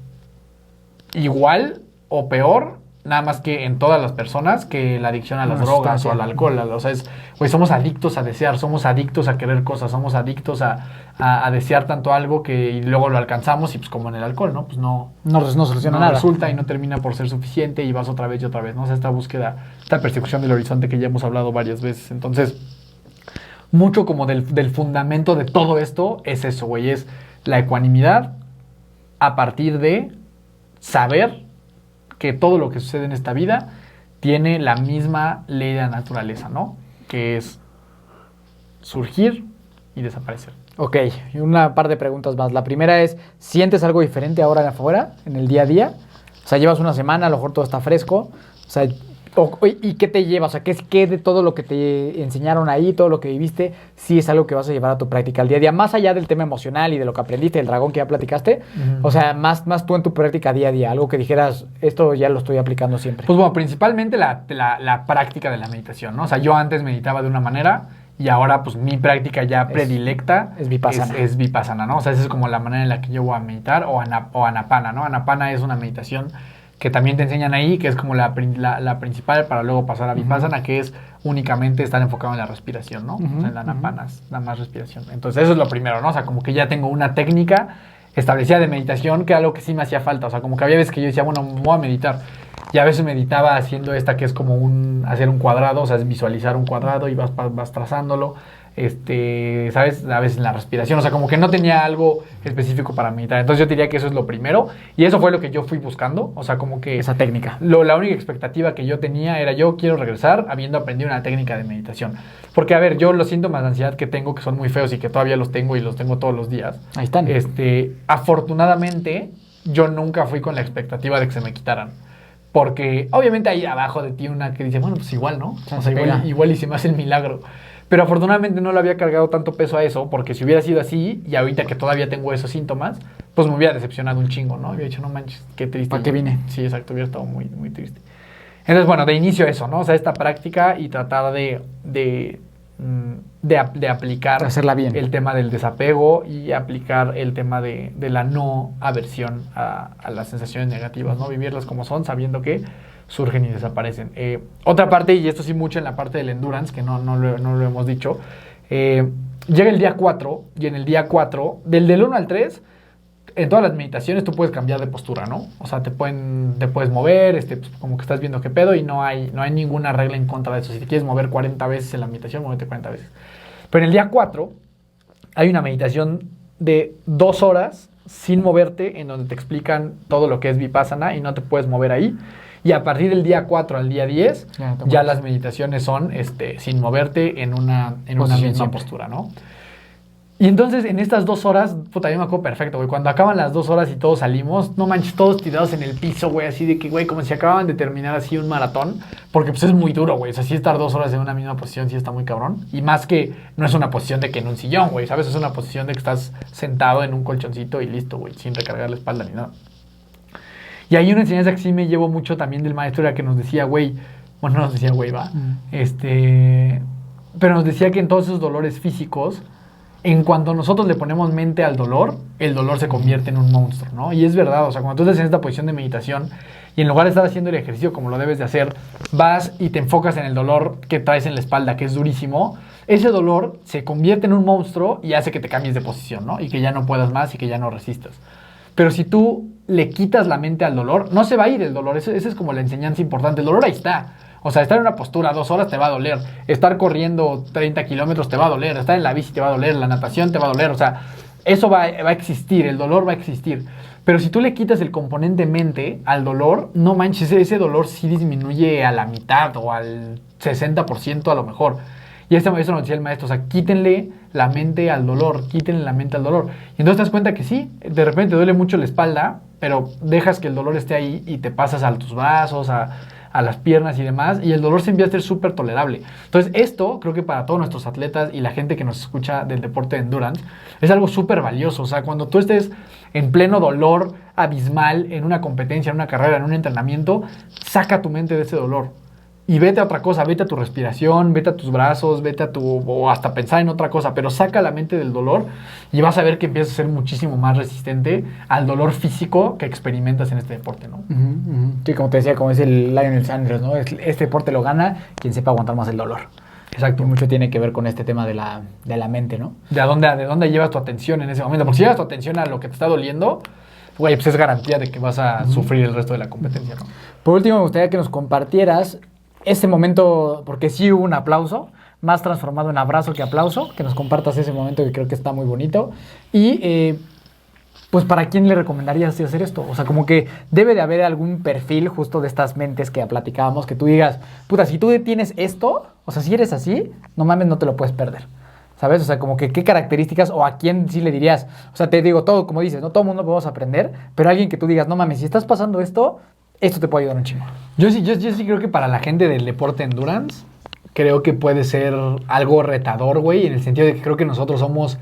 igual o peor nada más que en todas las personas que la adicción a las Una drogas sustancia. o al alcohol. O sea, güey, somos adictos a desear, somos adictos a querer cosas, somos adictos a desear tanto algo que y luego lo alcanzamos y pues como en el alcohol, ¿no? Pues no soluciona no nada. resulta y no termina por ser suficiente y vas otra vez y otra vez, ¿no? O sea, esta búsqueda, esta persecución del horizonte que ya hemos hablado varias veces. Entonces, mucho como del fundamento de todo esto es eso, güey, es la ecuanimidad a partir de saber que todo lo que sucede en esta vida tiene la misma ley de la naturaleza, ¿no? Que es surgir y desaparecer. Ok, y una par de preguntas más. La primera es, ¿sientes algo diferente ahora afuera, en el día a día? O sea, llevas una semana, a lo mejor todo está fresco. O sea, ¿y qué te lleva? O sea, ¿qué de todo lo que te enseñaron ahí, todo lo que viviste, sí es algo que vas a llevar a tu práctica al día a día? Más allá del tema emocional y de lo que aprendiste, del dragón que ya platicaste. O sea, más tú en tu práctica día a día. Algo que dijeras, esto ya lo estoy aplicando siempre. Pues bueno, principalmente la práctica de la meditación, ¿no? O sea, yo antes meditaba de una manera y ahora pues mi práctica ya predilecta es vipassana. Es vipassana, ¿no? O sea, esa es como la manera en la que yo voy a meditar o anapana, ¿no? Anapana es una meditación que también te enseñan ahí, que es como la principal para luego pasar a vipassana, que es únicamente estar enfocado en la respiración, ¿no? O sea, en la anapana es nada más respiración. Entonces eso es lo primero, ¿no? O sea, como que ya tengo una técnica establecida de meditación, que era algo que sí me hacía falta. O sea, como que había veces que yo decía, bueno, voy a meditar. Y a veces meditaba haciendo esta que es como hacer un cuadrado, o sea, es visualizar un cuadrado y vas trazándolo. ¿Sabes? A veces en la respiración, o sea, como que no tenía algo específico para meditar. Entonces yo diría que eso es lo primero. Y eso fue lo que yo fui buscando. O sea, como que esa técnica. La única expectativa que yo tenía era yo quiero regresar habiendo aprendido una técnica de meditación. Porque, a ver, yo los síntomas de ansiedad que tengo, que son muy feos y que todavía los tengo y los tengo todos los días. Ahí están. Afortunadamente, yo nunca fui con la expectativa de que se me quitaran. Porque obviamente hay abajo de ti una que dice, bueno, pues igual, ¿no? O sea, igual y se me hace el milagro. Pero afortunadamente no le había cargado tanto peso a eso, porque si hubiera sido así, y ahorita que todavía tengo esos síntomas, pues me hubiera decepcionado un chingo, ¿no? Hubiera dicho, no manches, qué triste. ¿Para qué vine? Sí, exacto, hubiera estado muy, muy triste. Entonces, bueno, de inicio eso, ¿no? O sea, esta práctica y tratar de aplicar hacerla bien. El tema del desapego y aplicar el tema de la no aversión a las sensaciones negativas, ¿no? Vivirlas como son, sabiendo que surgen y desaparecen. Otra parte, y esto sí mucho en la parte del endurance, que no lo hemos dicho, llega el día 4, y en el día 4, del 1 al 3, en todas las meditaciones tú puedes cambiar de postura, ¿no? O sea, te puedes mover, pues, como que estás viendo qué pedo, y no hay ninguna regla en contra de eso. Si te quieres mover 40 veces en la meditación, muévete 40 veces. Pero en el día 4 hay una meditación de 2 horas sin moverte, en donde te explican todo lo que es vipassana y no te puedes mover ahí. Y a partir del día 4 al día 10, ya las meditaciones son sin moverte en una misma postura, ¿no? Y entonces, en estas 2 horas, puta, yo me acuerdo perfecto, güey. Cuando acaban las 2 horas y todos salimos, no manches, todos tirados en el piso, güey, así de que, güey, como si acababan de terminar así un maratón. Porque, pues, es muy duro, güey. O sea, sí estar 2 horas en una misma posición sí está muy cabrón. Y más que no es una posición de que en un sillón, güey, ¿sabes? Es una posición de que estás sentado en un colchoncito y listo, güey, sin recargar la espalda ni nada. Y hay una enseñanza que sí me llevo mucho también del maestro, era que nos decía, güey, bueno, no nos decía, güey, va, pero nos decía que en todos esos dolores físicos, en cuanto nosotros le ponemos mente al dolor, el dolor se convierte en un monstruo, ¿no? Y es verdad, o sea, cuando tú estás en esta posición de meditación y en lugar de estar haciendo el ejercicio como lo debes de hacer, vas y te enfocas en el dolor que traes en la espalda, que es durísimo, ese dolor se convierte en un monstruo y hace que te cambies de posición, ¿no? Y que ya no puedas más y que ya no resistas. Pero si tú le quitas la mente al dolor, no se va a ir el dolor. Esa es como la enseñanza importante. El dolor ahí está. O sea, estar en una postura 2 horas te va a doler. Estar corriendo 30 kilómetros te va a doler. Estar en la bici te va a doler. La natación te va a doler. O sea, eso va a existir. El dolor va a existir. Pero si tú le quitas el componente mente al dolor, no manches, ese dolor sí disminuye a la mitad o al 60% a lo mejor. Y eso nos decía el maestro, o sea, quítenle la mente al dolor, quítenle la mente al dolor. Y entonces te das cuenta que sí, de repente te duele mucho la espalda, pero dejas que el dolor esté ahí y te pasas a tus brazos, a las piernas y demás, y el dolor se empieza a ser súper tolerable. Entonces esto, creo que para todos nuestros atletas y la gente que nos escucha del deporte de endurance, es algo súper valioso. O sea, cuando tú estés en pleno dolor abismal en una competencia, en una carrera, en un entrenamiento, saca tu mente de ese dolor. y vete a otra cosa, vete a tu respiración, vete a tus brazos, o hasta pensar en otra cosa, pero saca la mente del dolor y vas a ver que empiezas a ser muchísimo más resistente al dolor físico que experimentas en este deporte, ¿no? Sí, como te decía, como es el Lionel Sanders, ¿no? Este deporte lo gana quien sepa aguantar más el dolor. Exacto. Y mucho tiene que ver con este tema de la mente, ¿no? ¿De dónde llevas tu atención en ese momento? Porque si llevas tu atención a lo que te está doliendo, güey, pues es garantía de que vas a sufrir el resto de la competencia, ¿no? Por último, me gustaría que nos compartieras ese momento, porque sí hubo un aplauso, más transformado en abrazo que aplauso, que nos compartas ese momento que creo que está muy bonito. Y, pues, ¿para quién le recomendarías hacer esto? O sea, como que debe de haber algún perfil justo de estas mentes que platicábamos, que tú digas, puta, si tú tienes esto, o sea, si eres así, no mames, no te lo puedes perder. ¿Sabes? O sea, como que qué características o a quién sí le dirías. O sea, te digo, todo, como dices, no todo el mundo podemos aprender, pero alguien que tú digas, no mames, si estás pasando esto te puede ayudar un chingo. Yo sí creo que para la gente del deporte endurance, creo que puede ser algo retador, güey, en el sentido de que creo que nosotros somos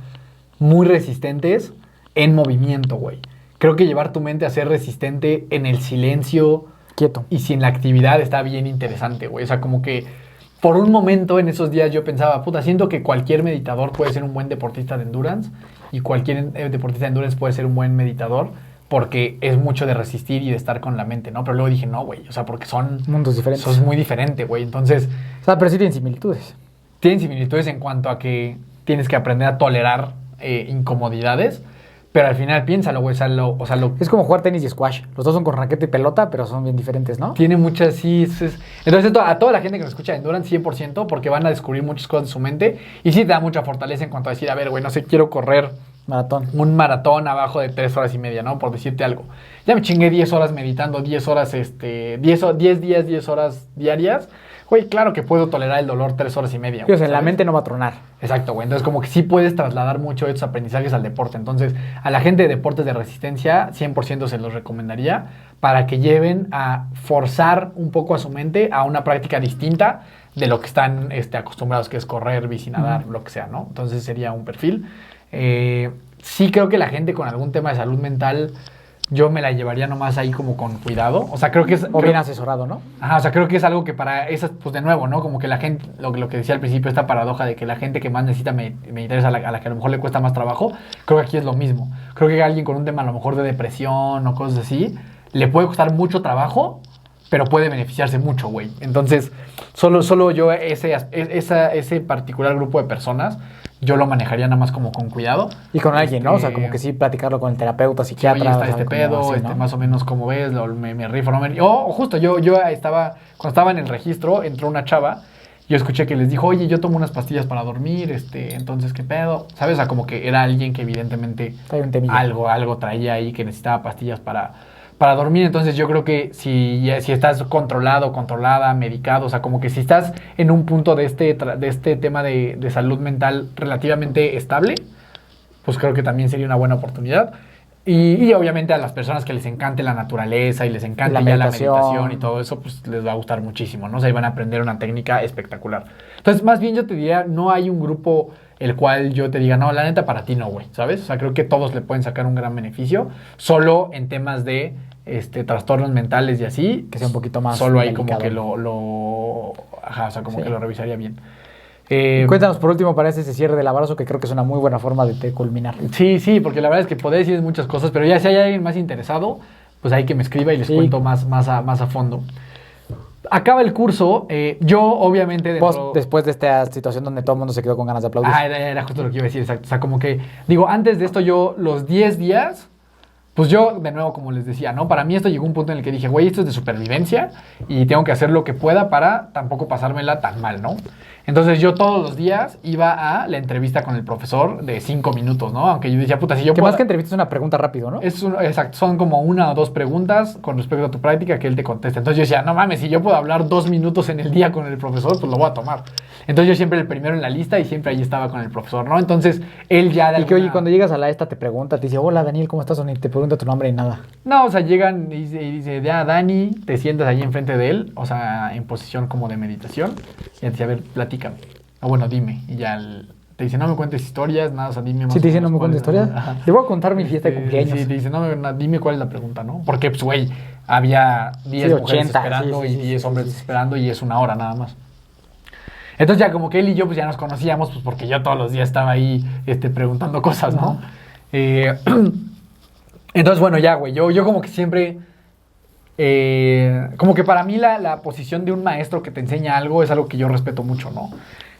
muy resistentes en movimiento, güey. Creo que llevar tu mente a ser resistente en el silencio, quieto, y sin la actividad está bien interesante, güey. O sea, como que por un momento en esos días yo pensaba, puta, siento que cualquier meditador puede ser un buen deportista de endurance y cualquier deportista de endurance puede ser un buen meditador, porque es mucho de resistir y de estar con la mente, ¿no? Pero luego dije, no, güey, o sea, porque son mundos diferentes. Son muy diferentes, güey. Entonces, o sea, pero sí tienen similitudes. Tienen similitudes en cuanto a que tienes que aprender a tolerar incomodidades, pero al final piénsalo, güey, es como jugar tenis y squash. Los dos son con raqueta y pelota, pero son bien diferentes, ¿no? Tiene muchas, sí. Entonces, a toda la gente que nos escucha endurance, 100%, porque van a descubrir muchas cosas de su mente, y sí te da mucha fortaleza en cuanto a decir, a ver, güey, no sé, quiero correr un maratón abajo de 3 horas y media, ¿no? Por decirte algo. Ya me chingué 10 horas meditando, 10 horas, 10 días, 10 horas diarias. Güey, claro que puedo tolerar el dolor 3 horas y media. Sí, o sea, la mente no va a tronar. Exacto, güey. Entonces, como que sí puedes trasladar mucho de estos aprendizajes al deporte. Entonces, a la gente de deportes de resistencia, 100% se los recomendaría para que lleven a forzar un poco a su mente a una práctica distinta de lo que están acostumbrados, que es correr, bici, nadar, lo que sea, ¿no? Entonces, sería un perfil. Sí creo que la gente con algún tema de salud mental, yo me la llevaría nomás ahí como con cuidado. O sea, creo que es... O bien asesorado, ¿no? Ajá, o sea, creo que es algo que para esas, pues de nuevo, ¿no? Como que la gente, lo que decía al principio, esta paradoja de que la gente que más necesita meditar es a la que a lo mejor le cuesta más trabajo, creo que aquí es lo mismo. Creo que alguien con un tema a lo mejor de depresión o cosas así, le puede costar mucho trabajo, pero puede beneficiarse mucho, güey. Entonces, solo yo, ese particular grupo de personas, yo lo manejaría nada más como con cuidado. Y con alguien, ¿no? O sea, como que sí platicarlo con el terapeuta, psiquiatra. Oye, está este pedo, así, ¿no? Más o menos como ves, me rifo, ¿no? Justo, yo estaba, cuando estaba en el registro, entró una chava, yo escuché que les dijo, oye, yo tomo unas pastillas para dormir, entonces, ¿qué pedo? ¿Sabes? O sea, como que era alguien que evidentemente algo traía ahí, que necesitaba pastillas para dormir. Entonces yo creo que si estás controlada, medicado, o sea, como que si estás en un punto de este tema de salud mental relativamente estable, pues creo que también sería una buena oportunidad. Y obviamente a las personas que les encante la naturaleza y les encante la meditación y todo eso, pues les va a gustar muchísimo, ¿no? O sea, y van a aprender una técnica espectacular. Entonces, más bien yo te diría, no hay un grupo el cual yo te diga, no, la neta para ti no, güey, ¿sabes? O sea, creo que todos le pueden sacar un gran beneficio, solo en temas de trastornos mentales y así, que sea un poquito más solo ahí delicado. Como que que lo revisaría bien. Cuéntanos por último para ese cierre del abrazo, que creo que es una muy buena forma de culminar. Sí, porque la verdad es que podés decir muchas cosas, pero ya si hay alguien más interesado, pues hay que me escriba y les cuento más a fondo. Acaba el curso, yo obviamente... Después de esta situación donde todo el mundo se quedó con ganas de aplaudir. Era justo lo que iba a decir, exacto. O sea, como que, digo, antes de esto yo, los 10 días... Pues yo, de nuevo, como les decía, ¿no? Para mí esto llegó a un punto en el que dije, güey, esto es de supervivencia y tengo que hacer lo que pueda para tampoco pasármela tan mal, ¿no? Entonces yo todos los días iba a la entrevista con el profesor de 5 minutos, ¿no? Aunque yo decía, puta, si yo puedo... Que más que entrevista es una pregunta rápido, ¿no? Exacto, son como 1 o 2 preguntas con respecto a tu práctica que él te contesta. Entonces yo decía, no mames, si yo puedo hablar 2 minutos en el día con el profesor, pues lo voy a tomar. Entonces yo siempre el primero en la lista y siempre ahí estaba con el profesor, ¿no? Entonces él ya... Y que oye, cuando llegas a la te pregunta, te dice, hola Daniel, ¿cómo estás? O ni te pregunta tu nombre ni nada. No, o sea, llegan y dice, ya Dani, te sientas ahí enfrente de él, o sea, en posición como de meditación, y te dice, a ver, platícame. O bueno, dime. Y ya te dice, no me cuentes historias, nada, o sea, dime más. Sí, te dice, no me cuentes historias. Te voy a contar mi fiesta de cumpleaños. Sí, te dice, dime cuál es la pregunta, ¿no? Porque, pues, güey, había 10 Sí, mujeres 80, esperando sí, y sí, 10 sí, hombres sí, sí. esperando y es una hora nada más. Entonces ya como que él y yo pues ya nos conocíamos, pues porque yo todos los días estaba ahí preguntando cosas, ¿no? Ajá. Entonces, bueno, ya, güey, yo como que siempre... como que para mí la posición de un maestro que te enseña algo es algo que yo respeto mucho, ¿no?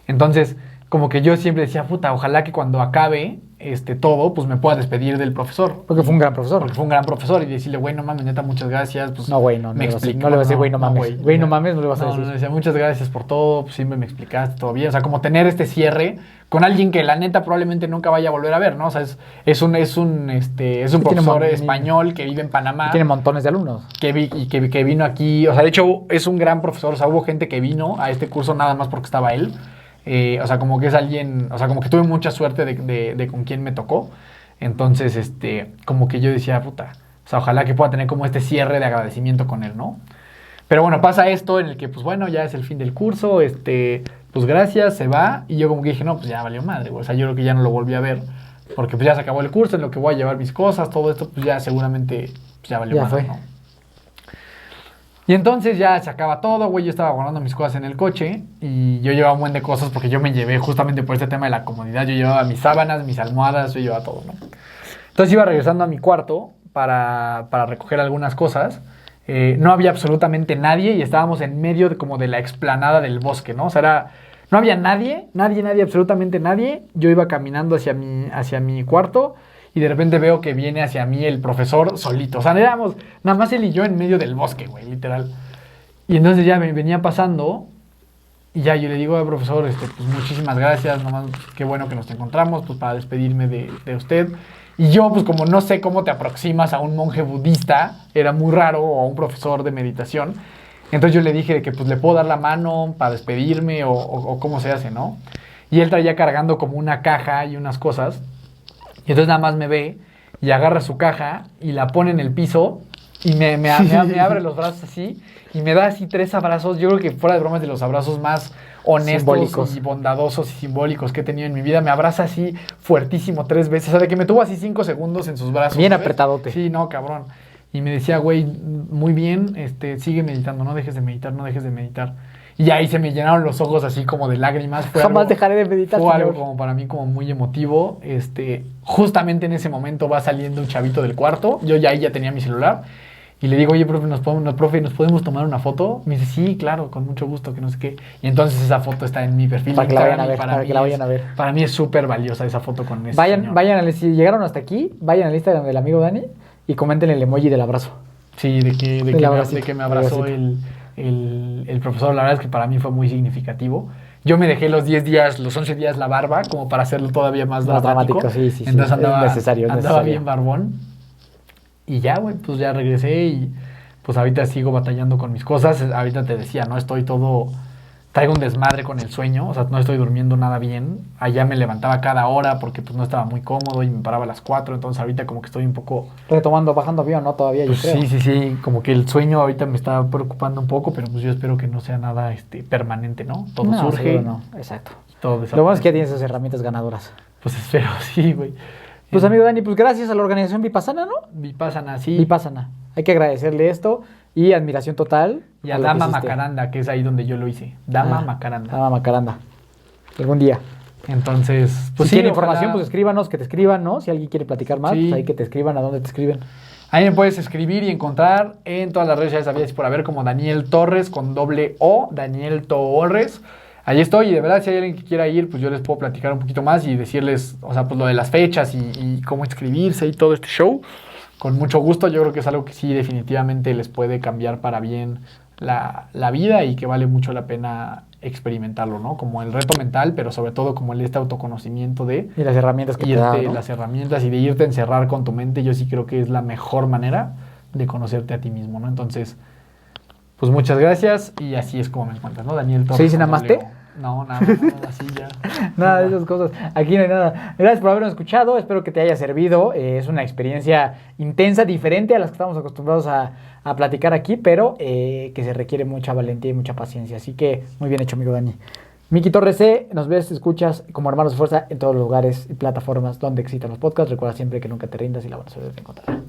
Entonces, como que yo siempre decía, puta, ojalá que cuando acabe todo, pues me pueda despedir del profesor. Porque fue un gran profesor. Porque fue un gran profesor y decirle, güey, no mames, neta, muchas gracias. Pues, No, güey, no me le vas a decir, explico. no le vas a decir, güey, no mames. Güey, no mames, no le vas a decir. No, decía, muchas gracias por todo, pues siempre me explicaste todo bien. O sea, como tener este cierre con alguien que la neta probablemente nunca vaya a volver a ver, ¿no? O sea, es un profesor español que vive en Panamá. Tiene montones de alumnos. Que vino aquí, o sea, de hecho es un gran profesor, o sea, hubo gente que vino a este curso nada más porque estaba él. O sea, como que es alguien, o sea, como que tuve mucha suerte de con quién me tocó. Entonces, como que yo decía, puta, o sea, ojalá que pueda tener como este cierre de agradecimiento con él, ¿no? Pero bueno, pasa esto en el que, pues bueno, ya es el fin del curso, pues gracias, se va. Y yo como que dije, no, pues ya valió madre, güey. O sea, yo creo que ya no lo volví a ver. Porque pues ya se acabó el curso, en lo que voy a llevar mis cosas, todo esto, pues ya seguramente pues, ya valió Ya madre, fue. ¿no? Y entonces ya se acaba todo, güey. Yo estaba guardando mis cosas en el coche y yo llevaba un buen de cosas porque yo me llevé justamente por este tema de la comodidad. Yo llevaba mis sábanas, mis almohadas, yo llevaba todo, ¿no? Entonces iba regresando a mi cuarto para recoger algunas cosas. No había absolutamente nadie y estábamos en medio de la explanada del bosque, ¿no? O sea, no había nadie, absolutamente nadie. Yo iba caminando hacia mi cuarto y de repente veo que viene hacia mí el profesor solito. O sea, éramos nada más él y yo en medio del bosque, güey, literal. Y entonces ya me venía pasando y ya yo le digo al profesor, pues muchísimas gracias, nomás qué bueno que nos encontramos, pues para despedirme de usted. Y yo, pues como no sé cómo te aproximas a un monje budista, era muy raro, o a un profesor de meditación. Entonces yo le dije de que pues le puedo dar la mano para despedirme o cómo se hace, ¿no? Y él traía cargando como una caja y unas cosas. Y entonces nada más me ve y agarra su caja y la pone en el piso y me abre los brazos así y me da así 3 abrazos. Yo creo que fuera de bromas de los abrazos más honestos simbólicos y bondadosos y simbólicos que he tenido en mi vida. Me abraza así fuertísimo 3 veces. O sea, de que me tuvo así 5 segundos en sus brazos. Bien ¿sabes? apretadote. Sí, no, cabrón. Y me decía, güey, muy bien, sigue meditando, no dejes de meditar, no dejes de meditar. Y ahí se me llenaron los ojos así como de lágrimas. Jamás dejaré de meditar, Fue señor. algo como para mí como muy emotivo. Justamente en ese momento va saliendo un chavito del cuarto. Yo ya ahí ya tenía mi celular. Y le digo, oye, profe, ¿nos podemos tomar una foto? Me dice, sí, claro, con mucho gusto, que no sé qué. Y entonces esa foto está en mi perfil. Para que la vayan a ver, para que la vayan a ver. Para mí es súper valiosa esa foto con ese señor. Vayan, si llegaron hasta aquí, vayan al Instagram del amigo Dani y comenten el emoji del abrazo. Sí, de que me abrazó abracito. el profesor. La verdad es que para mí fue muy significativo. Yo me dejé los 11 días la barba, como para hacerlo todavía más dramático. Sí. Entonces andaba, es necesario. bien barbón. Y ya, güey, pues ya regresé y pues ahorita sigo batallando con mis cosas. Ahorita te decía, ¿no? Traigo un desmadre con el sueño, o sea, no estoy durmiendo nada bien. Allá me levantaba cada hora porque pues no estaba muy cómodo y me paraba a las 4, entonces ahorita como que estoy un poco... Retomando, bajando avión, ¿no? Todavía, Pues yo creo. sí, como que el sueño ahorita me está preocupando un poco, pero pues yo espero que no sea nada permanente, ¿no? Todo no, surge. Seguro no, exacto. Todo Lo bueno es que ya tienes esas herramientas ganadoras. Pues espero, sí, güey. Pues amigo Dani, pues gracias a la organización Vipassana, ¿no? Vipassana, sí. Vipassana. Hay que agradecerle esto y admiración total. Y a lo que Dama hiciste. Macaranda, que es ahí donde yo lo hice. Dama Macaranda. Dama Macaranda. Algún día. Entonces, Pues si quieren información, ojalá... pues escríbanos, que te escriban, ¿no? Si alguien quiere platicar más, Sí. pues ahí que te escriban, ¿a dónde te escriben? Ahí me puedes escribir y encontrar en todas las redes sociales habidas y por haber como Daniel Torres con doble O, Daniel Torres. Ahí estoy y de verdad si hay alguien que quiera ir, pues yo les puedo platicar un poquito más y decirles, o sea, pues lo de las fechas y cómo inscribirse y todo este show. Con mucho gusto, yo creo que es algo que sí definitivamente les puede cambiar para bien la vida y que vale mucho la pena experimentarlo, ¿no? Como el reto mental, pero sobre todo como este autoconocimiento de... Y las herramientas que te irte, dan, ¿no? las herramientas y de irte a encerrar con tu mente, yo sí creo que es la mejor manera de conocerte a ti mismo, ¿no? Entonces, pues muchas gracias y así es como me encuentras, ¿no? Daniel Torres. ¿Se dice con namaste? doble O. No, nada, así ya. Nada de esas cosas. Aquí no hay nada. Gracias por habernos escuchado. Espero que te haya servido. Es una experiencia intensa, diferente a las que estamos acostumbrados a platicar aquí, pero que se requiere mucha valentía y mucha paciencia. Así que muy bien hecho, amigo Dani. Miki Torres C, nos ves, escuchas como Hermanos de Fuerza en todos los lugares y plataformas donde existan los podcasts. Recuerda siempre que nunca te rindas y la buena suerte te encontrará.